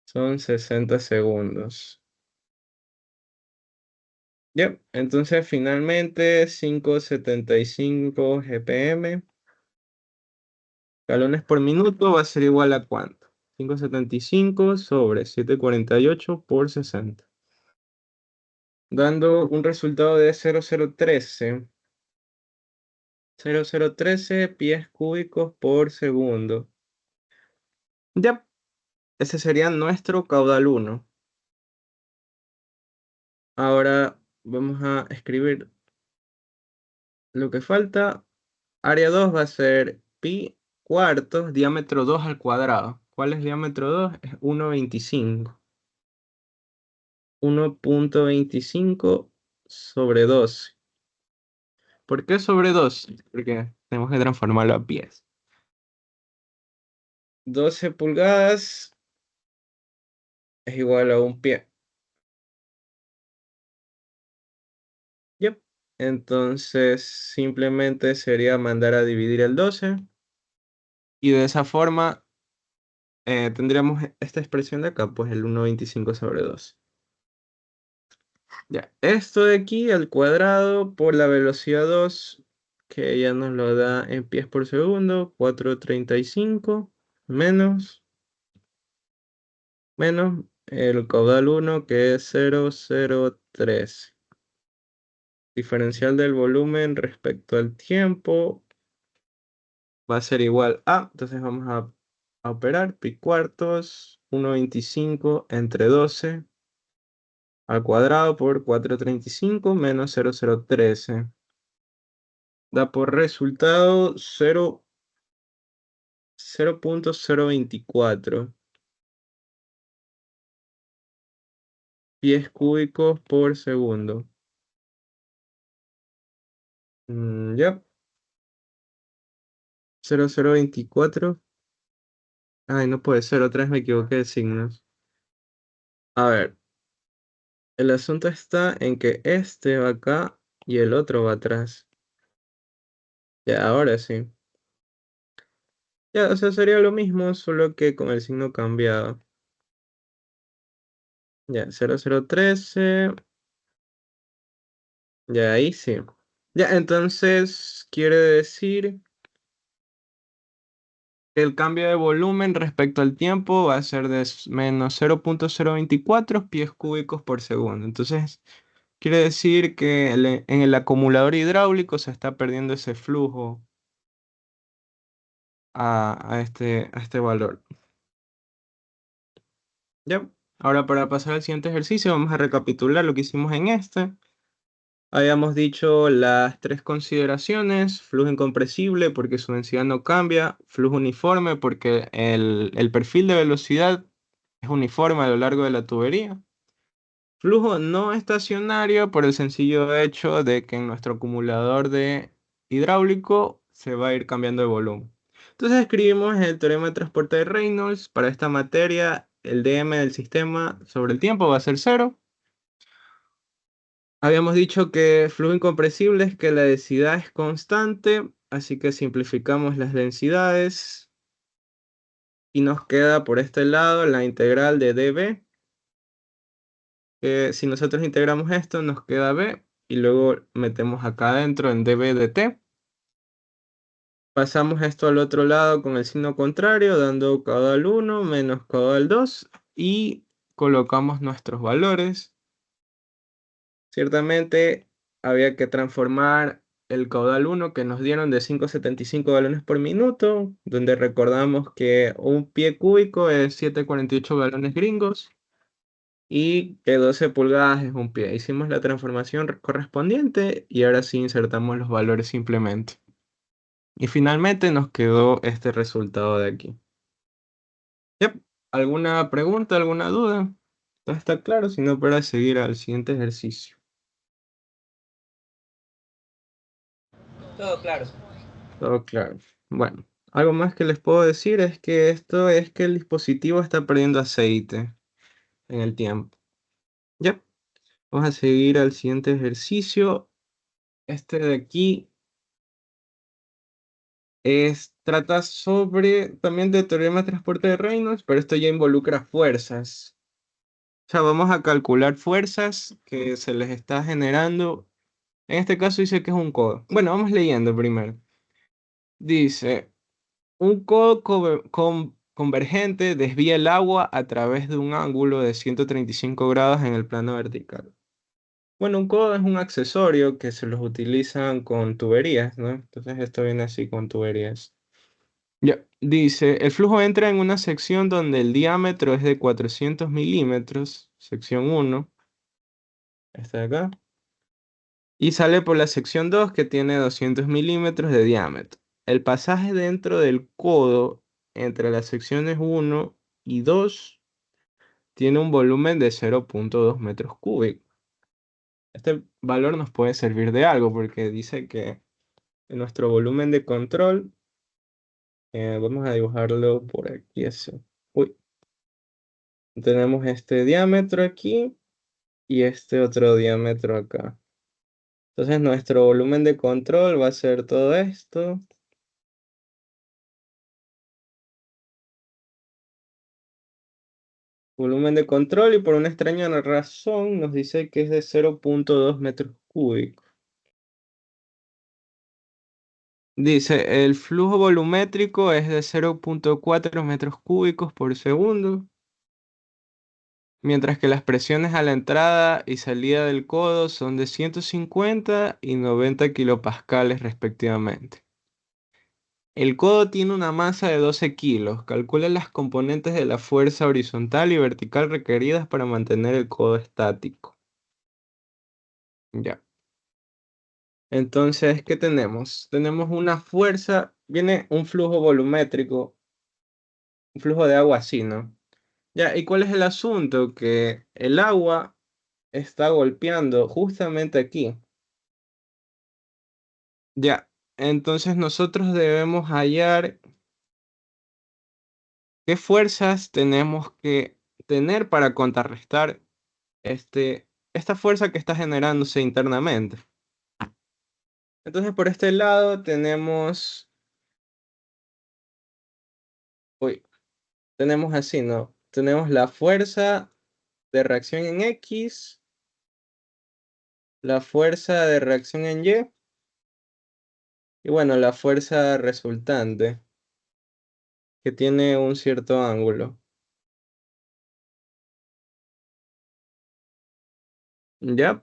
son 60 segundos. Ya, entonces finalmente 5,75 GPM galones por minuto va a ser igual a ¿cuánto? 5,75 sobre 7,48 por 60. Dando un resultado de 0,013. 0,013 pies cúbicos por segundo. Ya, ese sería nuestro caudal 1. Ahora vamos a escribir lo que falta. Área 2 va a ser pi cuartos, diámetro 2 al cuadrado. ¿Cuál es diámetro 2? Es 1,25. 1,25 sobre 12. ¿Por qué sobre 12? Porque tenemos que transformarlo a pies. 12 pulgadas es igual a un pie. Yep. Entonces simplemente sería mandar a dividir el 12. Y de esa forma tendríamos esta expresión de acá, pues el 1,25 sobre 12. Ya, esto de aquí al cuadrado por la velocidad 2, que ya nos lo da en pies por segundo, 4,35 menos el caudal 1 que es 0,03. Diferencial del volumen respecto al tiempo va a ser igual a, entonces vamos a operar pi cuartos, 1,25 entre 12 al cuadrado por 435 menos 0,013. Da por resultado 0,024 pies cúbicos por segundo. Ya. 0,024. Ay, no puede ser, otra vez me equivoqué de signos. A ver, el asunto está en que este va acá y el otro va atrás. Ya, ahora sí. Ya, o sea, sería lo mismo, solo que con el signo cambiado. Ya, 0,013. Ya, ahí sí. Ya, entonces quiere decir que el cambio de volumen respecto al tiempo va a ser de menos 0,024 pies cúbicos por segundo. Entonces, quiere decir que en el acumulador hidráulico se está perdiendo ese flujo a este valor. Ya. Ahora para pasar al siguiente ejercicio vamos a recapitular lo que hicimos en este. Habíamos dicho las tres consideraciones: flujo incompresible porque su densidad no cambia, flujo uniforme porque el perfil de velocidad es uniforme a lo largo de la tubería, flujo no estacionario por el sencillo hecho de que en nuestro acumulador de hidráulico se va a ir cambiando de volumen. Entonces escribimos el teorema de transporte de Reynolds. Para esta materia, el dm del sistema sobre el tiempo va a ser 0. Habíamos dicho que flujo incompresible es que la densidad es constante, así que simplificamos las densidades y nos queda por este lado la integral de dB. Si nosotros integramos esto, nos queda B y luego metemos acá adentro en dB de T. Pasamos esto al otro lado con el signo contrario, dando caudal 1 menos caudal 2 y colocamos nuestros valores. Ciertamente había que transformar el caudal 1 que nos dieron de 5,75 galones por minuto, donde recordamos que un pie cúbico es 7,48 galones gringos y que 12 pulgadas es un pie. Hicimos la transformación correspondiente y ahora sí insertamos los valores simplemente. Y finalmente nos quedó este resultado de aquí. Yep. ¿Alguna pregunta, alguna duda? Todo está claro, si no, para seguir al siguiente ejercicio.
Todo claro.
Todo claro. Bueno, algo más que les puedo decir es que esto es que el dispositivo está perdiendo aceite en el tiempo. Ya, vamos a seguir al siguiente ejercicio. Este de aquí trata sobre también de teorema de transporte de Reynolds, pero esto ya involucra fuerzas. O sea, vamos a calcular fuerzas que se les está generando. En este caso dice que es un codo. Bueno, vamos leyendo primero. Dice: un codo convergente desvía el agua a través de un ángulo de 135 grados en el plano vertical. Bueno, un codo es un accesorio que se los utilizan con tuberías, ¿no? Entonces esto viene así con tuberías. Ya, dice: el flujo entra en una sección donde el diámetro es de 400 milímetros, sección 1, esta de acá, y sale por la sección 2 que tiene 200 milímetros de diámetro. El pasaje dentro del codo entre las secciones 1 y 2 tiene un volumen de 0,2 metros cúbicos. Este valor nos puede servir de algo porque dice que en nuestro volumen de control, vamos a dibujarlo por aquí así. Uy, tenemos este diámetro aquí y este otro diámetro acá. Entonces nuestro volumen de control va a ser todo esto. Volumen de control, y por una extraña razón nos dice que es de 0,2 metros cúbicos. Dice: el flujo volumétrico es de 0,4 metros cúbicos por segundo. mientras que las presiones a la entrada y salida del codo son de 150 y 90 kilopascales respectivamente. El codo tiene una masa de 12 kilos. Calcula las componentes de la fuerza horizontal y vertical requeridas para mantener el codo estático. Ya. Entonces, ¿qué tenemos? Tenemos una fuerza, viene un flujo volumétrico, un flujo de agua así, ¿no? Ya, ¿y cuál es el asunto? Que el agua está golpeando justamente aquí. Ya, entonces nosotros debemos hallar qué fuerzas tenemos que tener para contrarrestar esta fuerza que está generándose internamente. Entonces, por este lado tenemos, uy, tenemos así, ¿no? Tenemos la fuerza de reacción en X, la fuerza de reacción en y bueno, la fuerza resultante, que tiene un cierto ángulo. ¿Ya?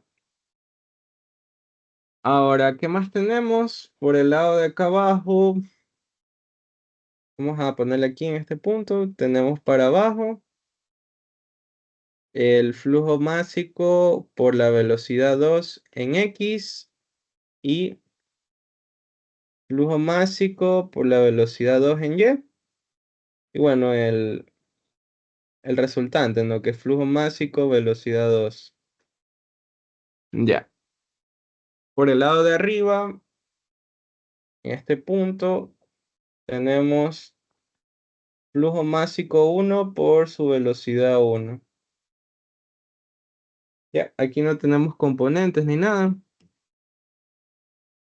Ahora, ¿qué más tenemos? Por el lado de acá abajo, vamos a ponerle aquí en este punto, tenemos para abajo el flujo másico por la velocidad 2 en X y flujo másico por la velocidad 2 en Y. Y bueno, el resultante, ¿no? Que es flujo másico, velocidad 2. Ya. Por el lado de arriba, en este punto, tenemos flujo másico 1 por su velocidad 1. Ya, aquí no tenemos componentes ni nada.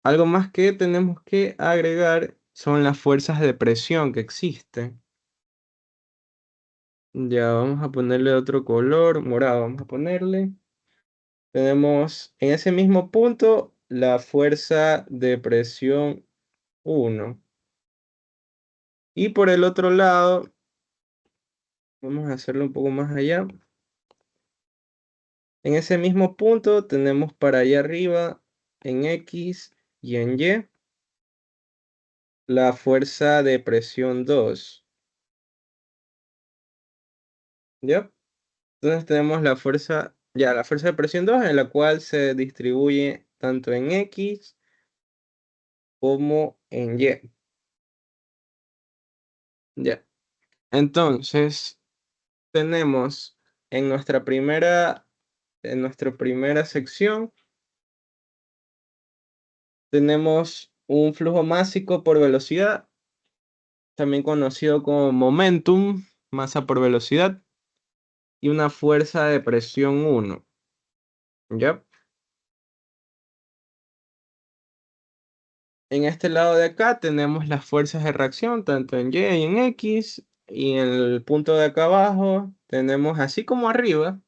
Algo más que tenemos que agregar son las fuerzas de presión que existen. Ya, vamos a ponerle otro color, morado, vamos a ponerle. Tenemos en ese mismo punto la fuerza de presión 1. Y por el otro lado, vamos a hacerlo un poco más allá. En ese mismo punto tenemos para allá arriba, en X y en Y, la fuerza de presión 2. ¿Ya? Entonces tenemos la fuerza de presión 2 en la cual se distribuye tanto en X como en Y. Ya. Entonces, tenemos en nuestra primera sección, tenemos un flujo másico por velocidad, también conocido como momentum, masa por velocidad, y una fuerza de presión 1. ¿Ya? En este lado de acá tenemos las fuerzas de reacción, tanto en Y y en X, y en el punto de acá abajo tenemos, así como arriba,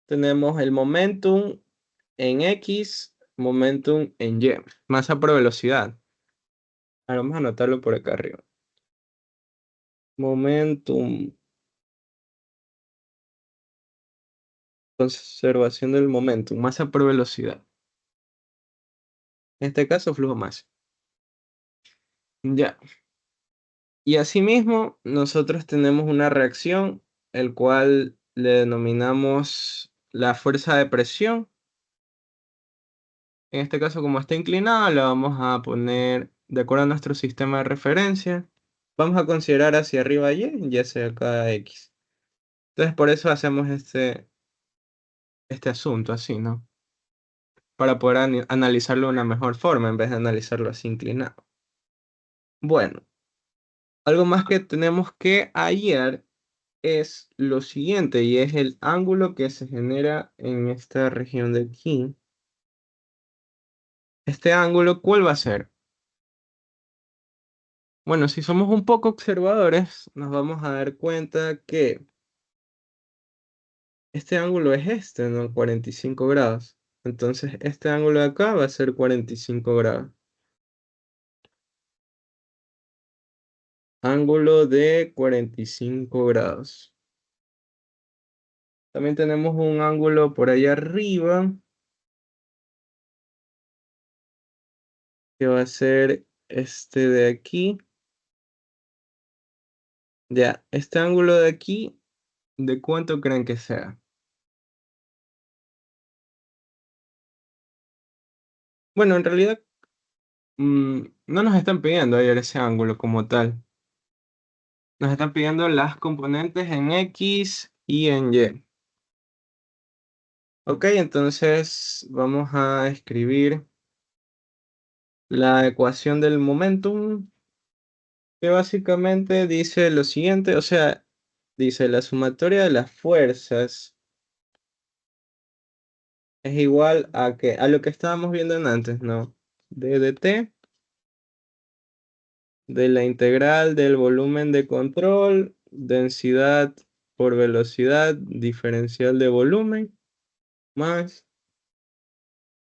tenemos el momentum en X, momentum en Y, masa por velocidad. Ahora vamos a anotarlo por acá arriba. Momentum, conservación del momentum, masa por velocidad. En este caso, flujo máximo. Ya. Y asimismo, nosotros tenemos una reacción, el cual le denominamos la fuerza de presión. En este caso, como está inclinada, la vamos a poner de acuerdo a nuestro sistema de referencia. Vamos a considerar hacia arriba Y y hacia acá X. Entonces, por eso hacemos este asunto así, ¿no? Para poder analizarlo de una mejor forma en vez de analizarlo así inclinado. Bueno, algo más que tenemos que hallar es lo siguiente, y es el ángulo que se genera en esta región de aquí. Este ángulo, ¿cuál va a ser? Bueno, si somos un poco observadores, nos vamos a dar cuenta que este ángulo es este, ¿no? 45 grados. Entonces, este ángulo de acá va a ser 45 grados. Ángulo de 45 grados. También tenemos un ángulo por allá arriba, que va a ser este de aquí. Ya, este ángulo de aquí, ¿de cuánto creen que sea? Bueno, en realidad no nos están pidiendo ayer ese ángulo como tal. Nos están pidiendo las componentes en X y en Y. Ok, entonces vamos a escribir la ecuación del momentum, que básicamente dice lo siguiente, o sea, dice la sumatoria de las fuerzas es igual a que a lo que estábamos viendo en antes, ¿no? D de T de la integral del volumen de control, densidad por velocidad diferencial de volumen, más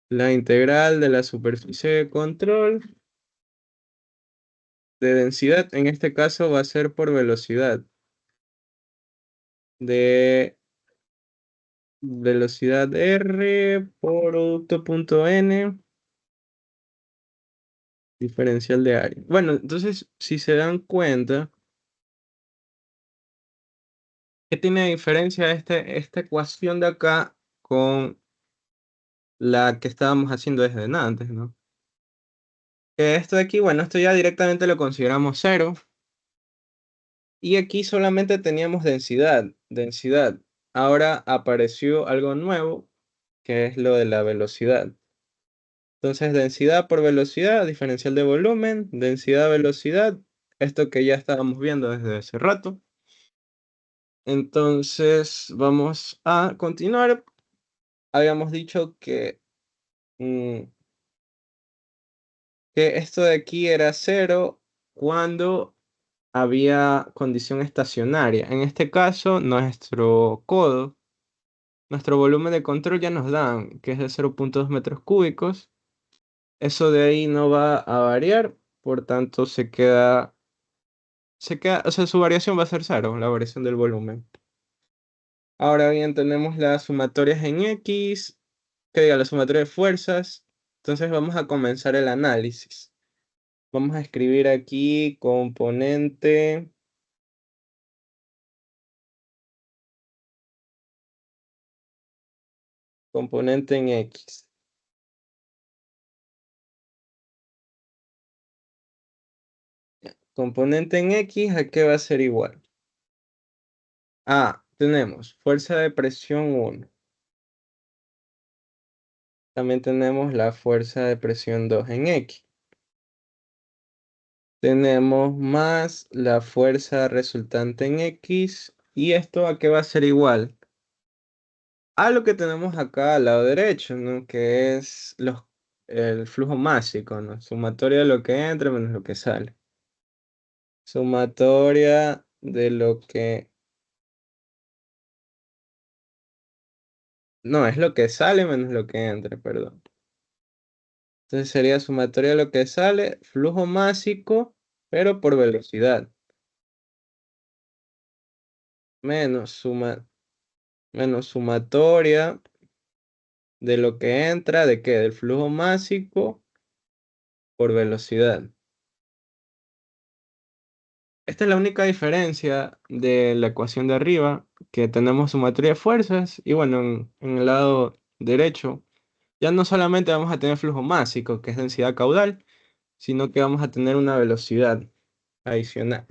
la integral de la superficie de control de densidad, en este caso va a ser por velocidad, de velocidad R por producto punto N, diferencial de área. Bueno, entonces, si se dan cuenta, ¿qué tiene diferencia esta ecuación de acá con la que estábamos haciendo desde antes, ¿no? Que esto de aquí, bueno, esto ya directamente lo consideramos cero. Y aquí solamente teníamos densidad. Ahora apareció algo nuevo, que es lo de la velocidad. Entonces, densidad por velocidad, diferencial de volumen, densidad, velocidad, esto que ya estábamos viendo desde hace rato. Entonces, vamos a continuar. Habíamos dicho mm, que esto de aquí era cero cuando había condición estacionaria. En este caso, nuestro volumen de control ya nos dan, que es de 0,2 metros cúbicos. Eso de ahí no va a variar, por tanto o sea, su variación va a ser cero, la variación del volumen. Ahora bien, tenemos las sumatorias en X, que diga la sumatoria de fuerzas. Entonces vamos a comenzar el análisis. Vamos a escribir aquí componente en X. Componente en X, ¿a qué va a ser igual? Tenemos fuerza de presión 1. También tenemos la fuerza de presión 2 en X. Tenemos más la fuerza resultante en X. ¿Y esto a qué va a ser igual? A lo que tenemos acá al lado derecho, ¿no? Que es el flujo másico, ¿no? Sumatoria de lo que entra menos lo que sale. Sumatoria de lo que... No, es lo que sale menos lo que entra, perdón. Entonces sería sumatoria de lo que sale, flujo másico, pero por velocidad. Menos sumatoria de lo que entra, ¿de qué? Del flujo másico por velocidad. Esta es la única diferencia de la ecuación de arriba, que tenemos sumatoria de fuerzas, y bueno, en el lado derecho, ya no solamente vamos a tener flujo másico, que es densidad caudal, sino que vamos a tener una velocidad adicional.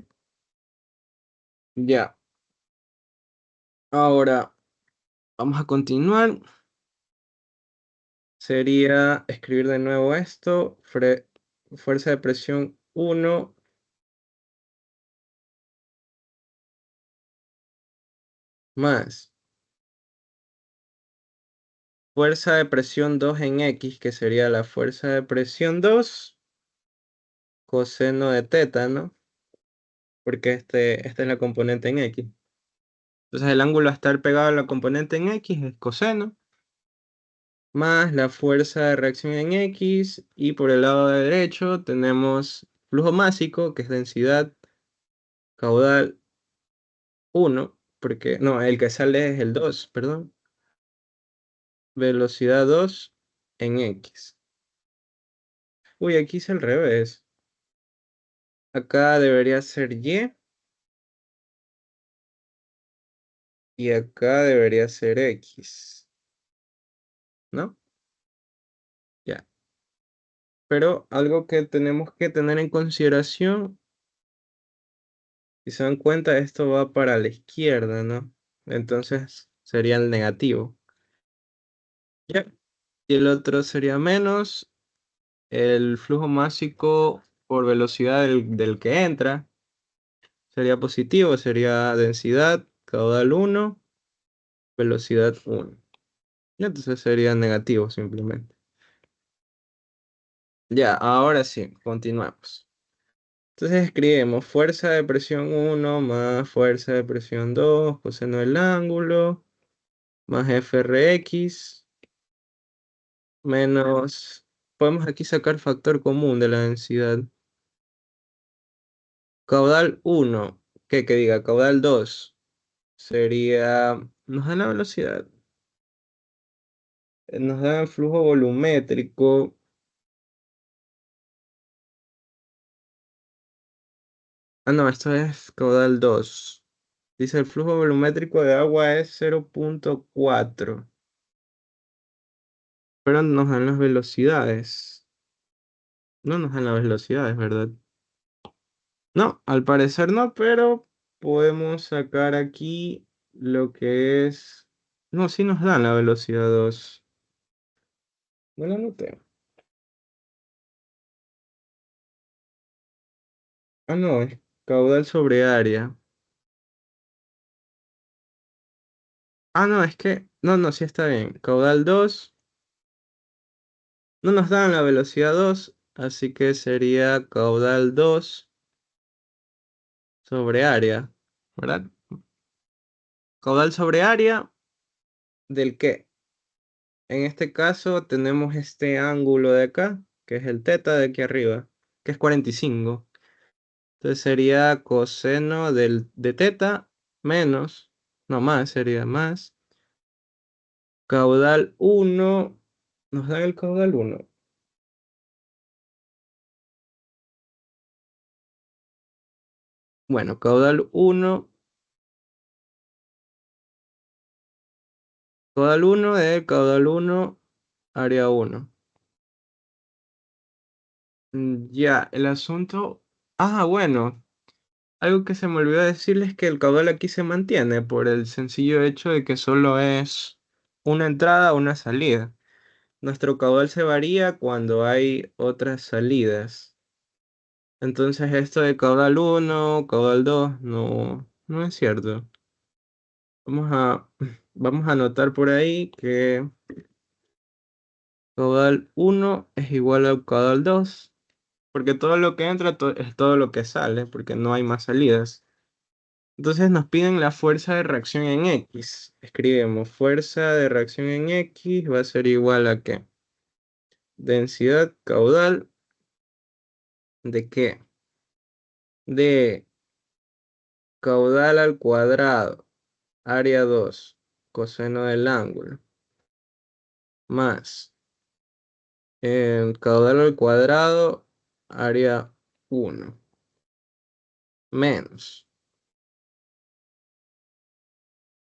Ya. Ahora, vamos a continuar. Sería escribir de nuevo esto, fuerza de presión 1 más fuerza de presión 2 en X, que sería la fuerza de presión 2 coseno de teta, ¿no? Porque esta es la componente en X. Entonces el ángulo a estar pegado a la componente en X es coseno, más la fuerza de reacción en X, y por el lado derecho tenemos flujo másico, que es densidad caudal 1, porque, no, el que sale es el 2, perdón. Velocidad 2 en X. Uy, aquí es al revés. Acá debería ser y acá debería ser X, ¿no? Ya. Pero algo que tenemos que tener en consideración, si se dan cuenta, esto va para la izquierda, ¿no? Entonces sería el negativo. Ya. Y el otro sería menos el flujo másico por velocidad del que entra. Sería positivo, sería densidad, caudal 1, velocidad 1. Y entonces sería negativo simplemente. Ya, ahora sí, continuamos. Entonces escribimos fuerza de presión 1 más fuerza de presión 2, coseno del ángulo, más FRX, menos... Podemos aquí sacar factor común de la densidad. Caudal 1, que diga, caudal 2, sería... Nos da la velocidad. Nos da el flujo volumétrico. Ah, no, esto es caudal 2. Dice el flujo volumétrico de agua es 0.4. Pero nos dan las velocidades. No nos dan las velocidades, ¿verdad? No, al parecer no, pero podemos sacar aquí lo que es... No, sí nos dan la velocidad 2. No la anoté. Ah, no, es caudal sobre área. Ah, no, es que... No, no, sí está bien. Caudal 2. No nos dan la velocidad 2, así que sería caudal 2 sobre área, ¿verdad? Caudal sobre área del qué. En este caso tenemos este ángulo de acá, que es el teta de aquí arriba, que es 45. Entonces sería coseno de teta menos, no más, sería más. Caudal 1, nos dan el caudal 1. Bueno, caudal 1 de caudal 1, área 1. Ya, el asunto... Ah, bueno, algo que se me olvidó decirles es que el caudal aquí se mantiene por el sencillo hecho de que solo es una entrada o una salida. Nuestro caudal se varía cuando hay otras salidas. Entonces esto de caudal 1, caudal 2, no, no es cierto. Vamos a, vamos a anotar por ahí que caudal 1 es igual a caudal 2, porque todo lo que entra es todo lo que sale, porque no hay más salidas. Entonces nos piden la fuerza de reacción en X. Escribimos fuerza de reacción en X va a ser igual a ¿qué? Densidad caudal ¿de qué? De caudal al cuadrado, área 2, coseno del ángulo, más caudal al cuadrado, área 1, menos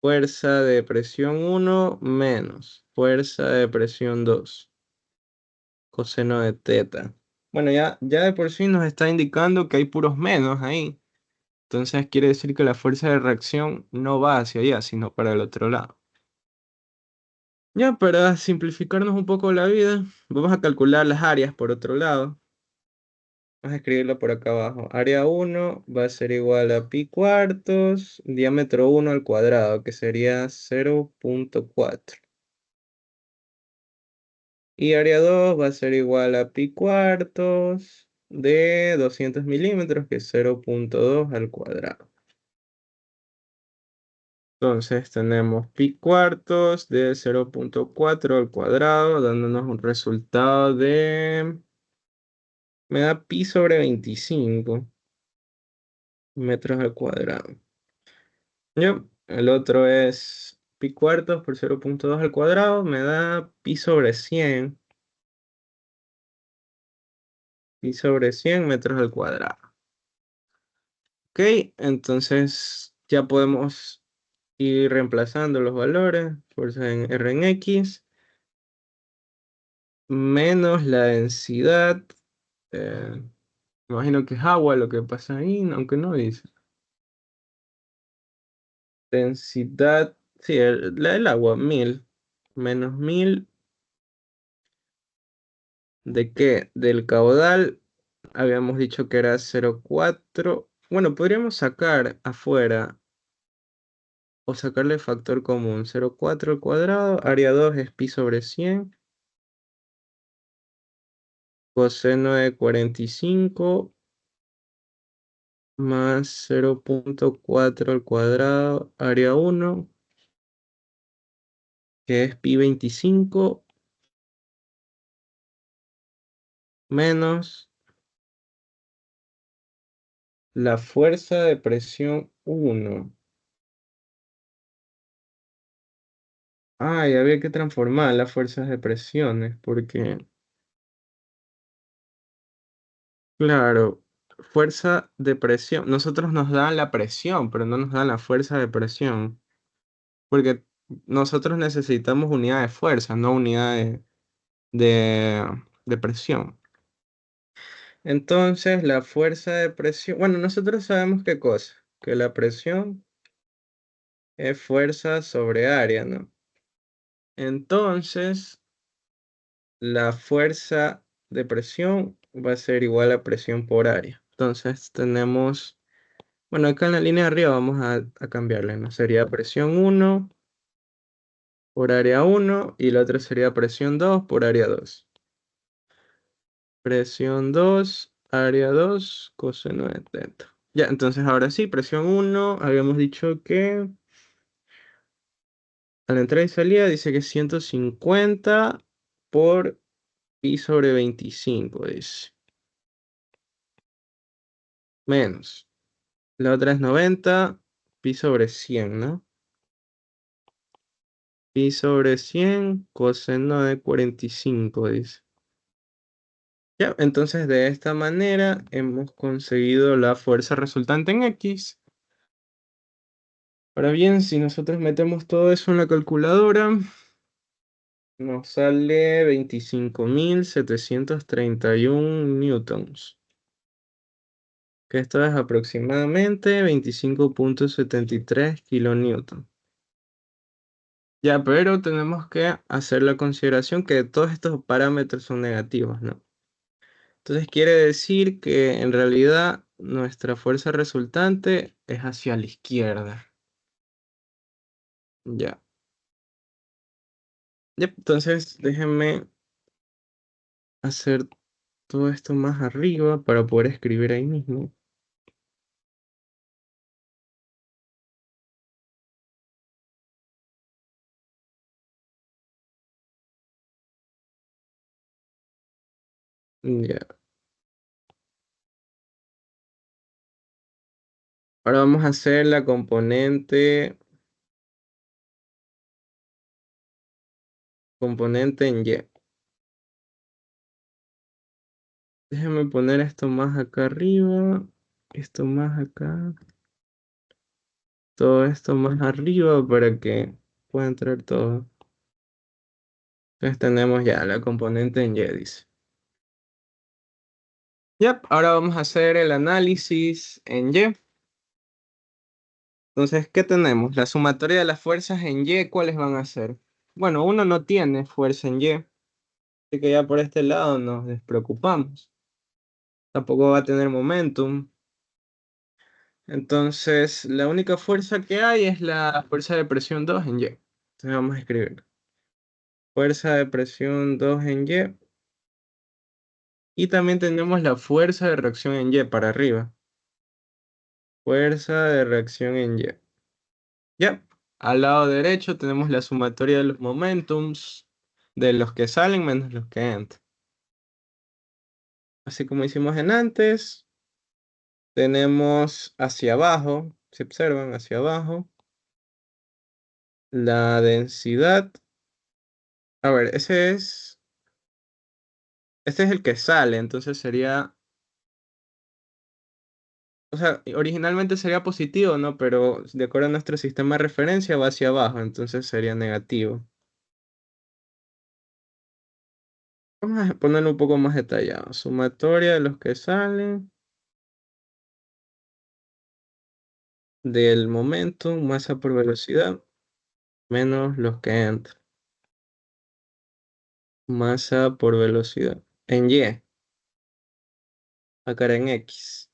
fuerza de presión 1 menos fuerza de presión 2, coseno de teta. Bueno, ya de por sí nos está indicando que hay puros menos ahí. Entonces quiere decir que la fuerza de reacción no va hacia allá, sino para el otro lado. Ya, para simplificarnos un poco la vida, vamos a calcular las áreas por otro lado. Vamos a escribirlo por acá abajo. Área 1 va a ser igual a pi cuartos, diámetro 1 al cuadrado, que sería 0.4. Y área 2 va a ser igual a pi cuartos de 200 milímetros, que es 0.2 al cuadrado. Entonces tenemos pi cuartos de 0.4 al cuadrado, dándonos un resultado de... Me da pi sobre 25 metros al cuadrado. Ya, El otro es pi cuartos por 0,2 al cuadrado. Me da pi sobre 100. Pi sobre 100 metros al cuadrado. Ok, entonces ya podemos ir reemplazando los valores. Fuerza en R en X. Menos la densidad. Me imagino que es agua lo que pasa ahí, aunque no dice. Densidad, sí, la del agua, 1000. Menos 1000. ¿De qué? Del caudal, habíamos dicho que era 0,4. Bueno, podríamos sacar afuera o sacarle factor común. 0,4 al cuadrado, área 2 es pi sobre 100. Coseno de 45 más 0,4 al cuadrado, área 1, que es pi 25, menos la fuerza de presión 1. Y había que transformar las fuerzas de presiones, porque, claro, fuerza de presión. Nosotros nos dan la presión, pero no nos dan la fuerza de presión, porque nosotros necesitamos unidad de fuerza, no unidad de presión. Entonces, la fuerza de presión, bueno, nosotros sabemos qué cosa, que la presión es fuerza sobre área, ¿no? Entonces, la fuerza de presión va a ser igual a presión por área. Entonces, tenemos, bueno, acá en la línea de arriba vamos a cambiarle, ¿no? Sería presión 1 por área 1 y la otra sería presión 2 por área 2. Presión 2, área 2, coseno de teta. Ya, entonces ahora sí, presión 1, habíamos dicho que a la entrada y salida dice que es 150 por pi sobre 25, dice. Menos. La otra es 90, pi sobre 100, ¿no? Pi sobre 100, coseno de 45, dice. Ya, entonces de esta manera hemos conseguido la fuerza resultante en X. Ahora bien, si nosotros metemos todo eso en la calculadora, nos sale 25.731 newtons. Que esto es aproximadamente 25,73 kilonewton. Ya, pero tenemos que hacer la consideración que todos estos parámetros son negativos, ¿no? Entonces quiere decir que en realidad nuestra fuerza resultante es hacia la izquierda. Ya. Ya, entonces déjenme hacer todo esto más arriba para poder escribir ahí mismo. Ya. Ahora vamos a hacer la componente en Y. Déjenme poner esto más acá arriba, esto más acá, todo esto más arriba para que pueda entrar todo. Entonces tenemos ya la componente en Y, dice. Ya, ahora vamos a hacer el análisis en Y. Entonces, ¿qué tenemos? La sumatoria de las fuerzas en Y, ¿cuáles van a ser? Bueno, uno no tiene fuerza en Y, así que ya por este lado nos despreocupamos. Tampoco va a tener momentum. Entonces, la única fuerza que hay es la fuerza de presión 2 en Y. Entonces vamos a escribir fuerza de presión 2 en Y. Y también tenemos la fuerza de reacción en Y para arriba. Fuerza de reacción en Y. Ya. Al lado derecho tenemos la sumatoria de los momentums de los que salen menos los que entran. Así como hicimos en antes, tenemos hacia abajo, si observan, hacia abajo, la densidad. A ver, este es el que sale, entonces sería, o sea, originalmente sería positivo, ¿no? Pero de acuerdo a nuestro sistema de referencia va hacia abajo, entonces sería negativo. Vamos a ponerlo un poco más detallado. Sumatoria de los que salen del momento, masa por velocidad, menos los que entran. Masa por velocidad. En Y, acá era en X.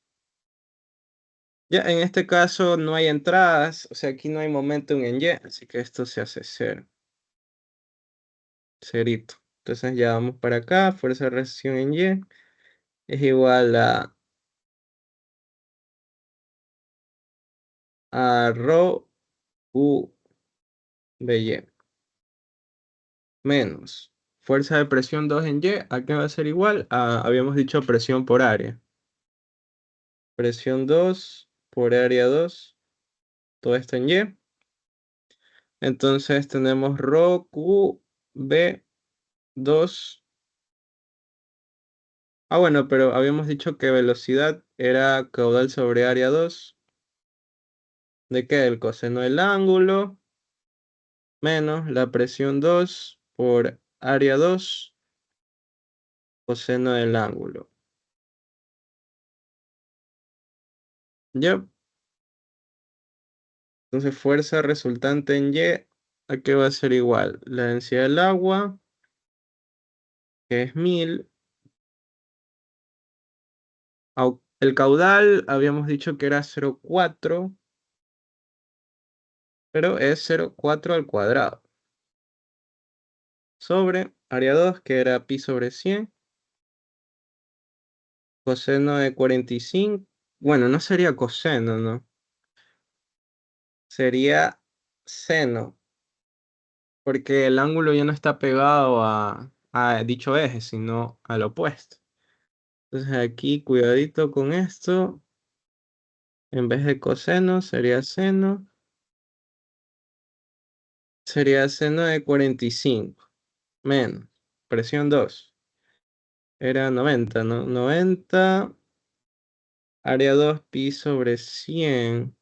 Ya en este caso no hay entradas, o sea, aquí no hay momentum en Y, así que esto se hace cero. Cerito. Entonces ya vamos para acá, fuerza de reacción en Y es igual a rho U de Y menos fuerza de presión 2 en Y, ¿a qué va a ser igual? Habíamos dicho presión por área. Presión 2 por área 2, todo esto en Y. Entonces tenemos rho Q B 2. Bueno, pero habíamos dicho que velocidad era caudal sobre área 2. ¿De qué? El coseno del ángulo menos la presión 2 por área 2 coseno del ángulo. ¿Ya? Entonces fuerza resultante en Y, ¿a qué va a ser igual? La densidad del agua, que es 1000. El caudal habíamos dicho que era 0,4, pero es 0,4 al cuadrado. Sobre área 2, que era pi sobre 100. Coseno de 45. Bueno, no sería coseno, ¿no? Sería seno, porque el ángulo ya no está pegado a dicho eje, sino al opuesto. Entonces aquí, cuidadito con esto. En vez de coseno, sería seno. Sería seno de 45. Menos. Presión 2. Era 90, ¿no? 90. Área 2, pi sobre 100.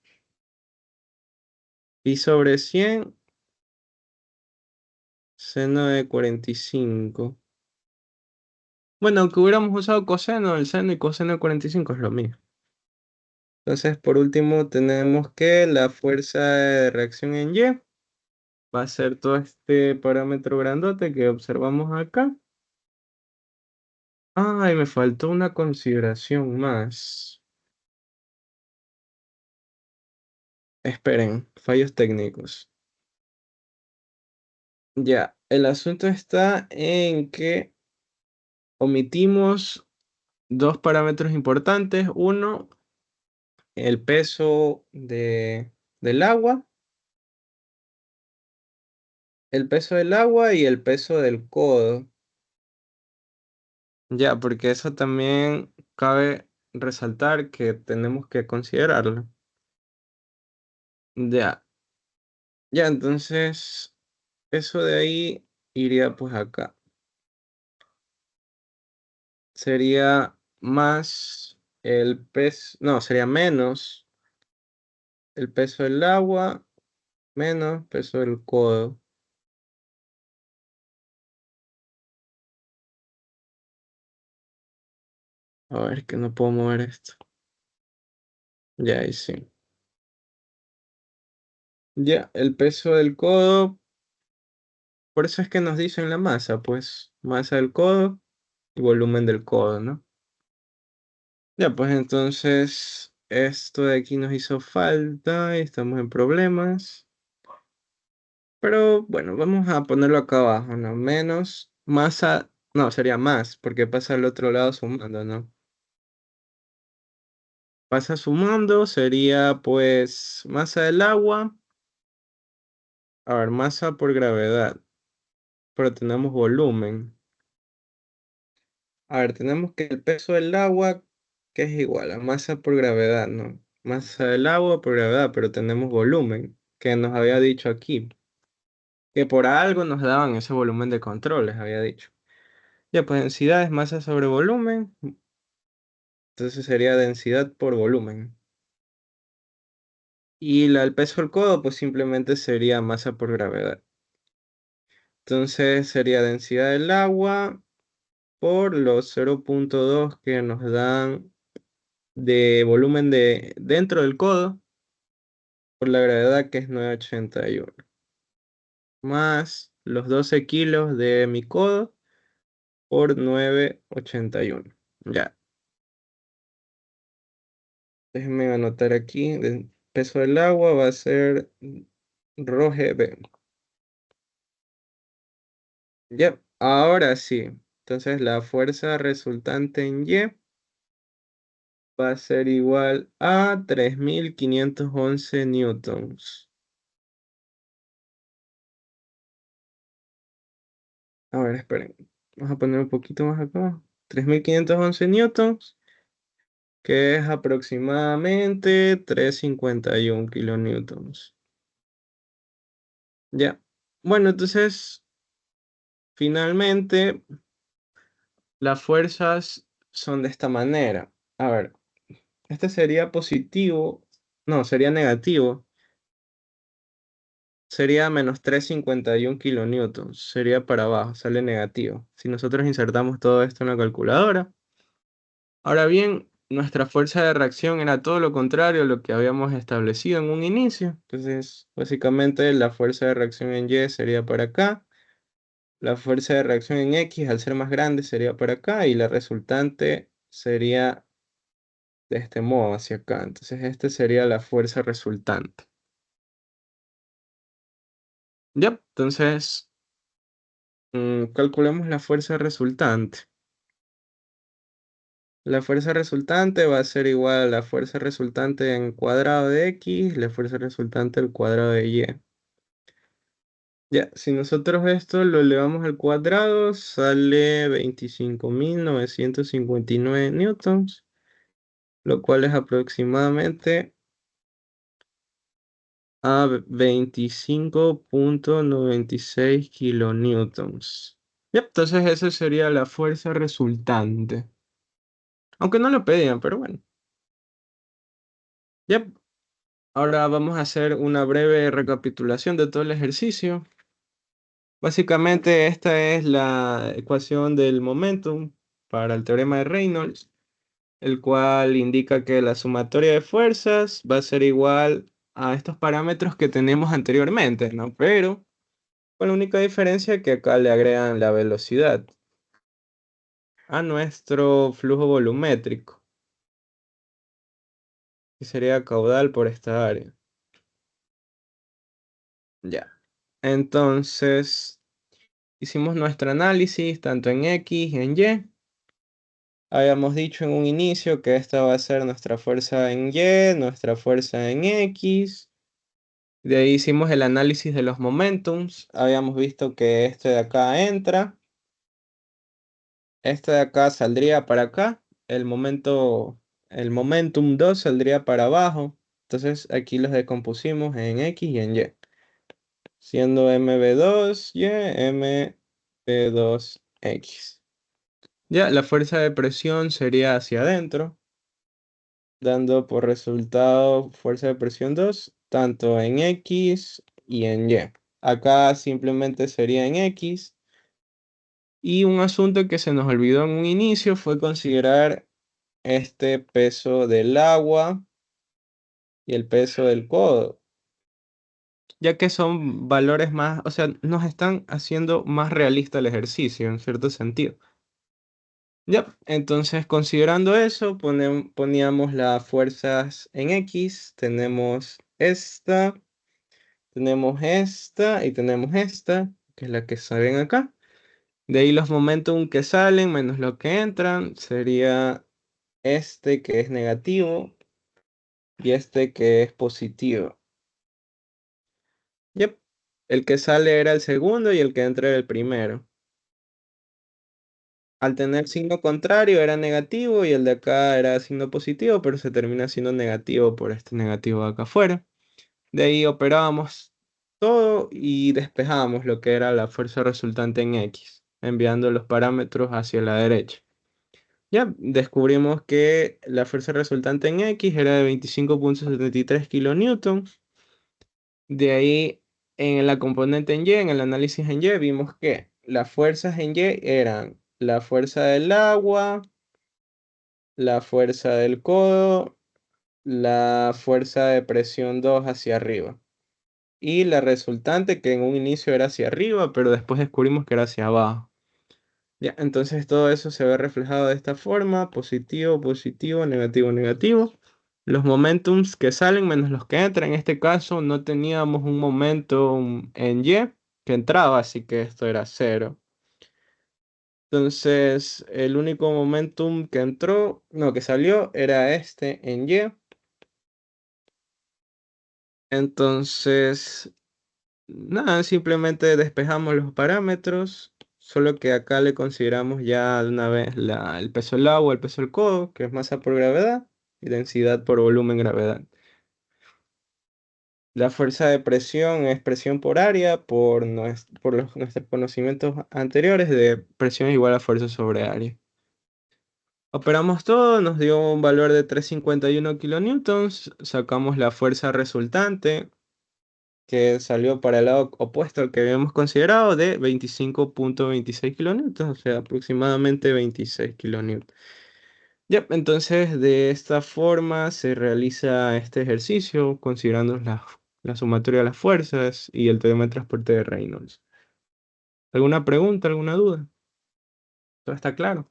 Pi sobre 100. Seno de 45. Bueno, aunque hubiéramos usado coseno, el seno y coseno de 45 es lo mismo. Entonces, por último, tenemos que la fuerza de reacción en Y va a ser todo este parámetro grandote que observamos acá. Ay, me faltó una consideración más. Esperen, fallos técnicos. Ya, el asunto está en que omitimos dos parámetros importantes. Uno, el peso del agua. El peso del agua y el peso del codo. Ya, porque eso también cabe resaltar que tenemos que considerarlo. Ya, ya, entonces eso de ahí iría pues acá. Sería más el peso, no, sería menos el peso del agua, menos peso del codo. A ver, que no puedo mover esto. Ya, ahí sí. Ya, el peso del codo, por eso es que nos dicen la masa, pues masa del codo y volumen del codo, ¿no? Ya, pues entonces esto de aquí nos hizo falta y estamos en problemas. Pero bueno, vamos a ponerlo acá abajo, ¿no? Menos masa, no, sería más, porque pasa al otro lado sumando, ¿no? Pasa sumando, sería pues masa del agua. A ver, masa por gravedad, pero tenemos volumen. A ver, tenemos que el peso del agua, que es igual a masa por gravedad, ¿no? Masa del agua por gravedad, pero tenemos volumen, que nos había dicho aquí. que por algo nos daban ese volumen de control, les había dicho. Ya, pues densidad es masa sobre volumen, entonces sería densidad por volumen. Y el peso del codo, pues simplemente sería masa por gravedad. Entonces sería densidad del agua por los 0.2 que nos dan de volumen dentro del codo, por la gravedad que es 981. Más los 12 kilos de mi codo por 981. Ya. Déjenme anotar aquí. El peso del agua va a ser ρg. Ya. Ahora sí. Entonces la fuerza resultante en Y va a ser igual a 3511 newtons. A ver, esperen. Vamos a poner un poquito más acá. 3511 newtons, que es aproximadamente 351 kilonewtons. Ya. Bueno, entonces, finalmente, las fuerzas son de esta manera. A ver, este sería positivo. No, sería negativo. Sería menos 351 kilonewtons. Sería para abajo, sale negativo. Si nosotros insertamos todo esto en la calculadora. Ahora bien, nuestra fuerza de reacción era todo lo contrario a lo que habíamos establecido en un inicio. Entonces, básicamente la fuerza de reacción en Y sería para acá. La fuerza de reacción en X, al ser más grande, sería para acá. Y la resultante sería de este modo, hacia acá. Entonces, esta sería la fuerza resultante. Ya, entonces, calculemos la fuerza resultante. La fuerza resultante va a ser igual a la fuerza resultante en cuadrado de X, la fuerza resultante al cuadrado de Y. Ya, si nosotros esto lo elevamos al cuadrado, sale 25.959 newtons, lo cual es aproximadamente a 25.96 kilonewtons. Ya, entonces esa sería la fuerza resultante. Aunque no lo pedían, pero bueno. Ya, ahora vamos a hacer una breve recapitulación de todo el ejercicio. Básicamente esta es la ecuación del momentum para el teorema de Reynolds, el cual indica que la sumatoria de fuerzas va a ser igual a estos parámetros que tenemos anteriormente, ¿no? Pero con la única diferencia que acá le agregan la velocidad a nuestro flujo volumétrico, que sería caudal por esta área. Ya. Entonces, hicimos nuestro análisis tanto en X y en Y. Habíamos dicho en un inicio que esta va a ser nuestra fuerza en Y, nuestra fuerza en X. De ahí hicimos el análisis de los momentums. Habíamos visto que este de acá entra. Este de acá saldría para acá. El momentum 2 saldría para abajo. Entonces aquí los decompusimos en X y en Y. Siendo mv2y, mv2x. Ya, la fuerza de presión sería hacia adentro, dando por resultado fuerza de presión 2, tanto en X y en Y. Acá simplemente sería en X. Y un asunto que se nos olvidó en un inicio fue considerar este peso del agua y el peso del codo, ya que son valores más, o sea, nos están haciendo más realista el ejercicio en cierto sentido. Ya, entonces considerando eso, poníamos las fuerzas en X, tenemos esta y tenemos esta, que es la que salen acá. De ahí los momentum que salen menos lo que entran, sería este que es negativo y este que es positivo. Yep. El que sale era el segundo y el que entra era el primero. Al tener signo contrario era negativo y el de acá era signo positivo, pero se termina siendo negativo por este negativo de acá afuera. De ahí operábamos todo y despejamos lo que era la fuerza resultante en X, enviando los parámetros hacia la derecha. Ya descubrimos que la fuerza resultante en X era de 25,73 kilonewton. De ahí, en la componente en Y, en el análisis en Y, vimos que las fuerzas en Y eran la fuerza del agua, la fuerza del codo, la fuerza de presión 2 hacia arriba. Y la resultante que en un inicio era hacia arriba, pero después descubrimos que era hacia abajo. Ya, entonces todo eso se ve reflejado de esta forma: positivo, positivo, negativo, negativo. Los momentums que salen menos los que entran. En este caso no teníamos un momentum en Y que entraba, así que esto era cero. Entonces el único momentum que entró, no, que salió, era este en Y. Entonces, nada, simplemente despejamos los parámetros, solo que acá le consideramos ya de una vez el peso del agua, el peso del codo, que es masa por gravedad, y densidad por volumen gravedad. La fuerza de presión es presión por área, por nuestros conocimientos anteriores de presión igual a fuerza sobre área. Operamos todo, nos dio un valor de 351 kilonewtons, sacamos la fuerza resultante, que salió para el lado opuesto al que habíamos considerado, de 25,26 kilonewtons, o sea, aproximadamente 26 kilonewtons. Ya, entonces de esta forma se realiza este ejercicio considerando la sumatoria de las fuerzas y el teorema de transporte de Reynolds. ¿Alguna pregunta, alguna duda? ¿Todo está claro?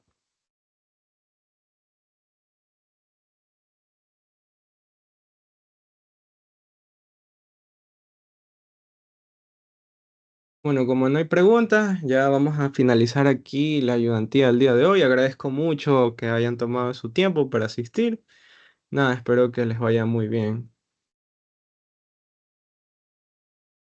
Bueno, como no hay preguntas, ya vamos a finalizar aquí la ayudantía del día de hoy. Agradezco mucho que hayan tomado su tiempo para asistir. Nada, espero que les vaya muy bien.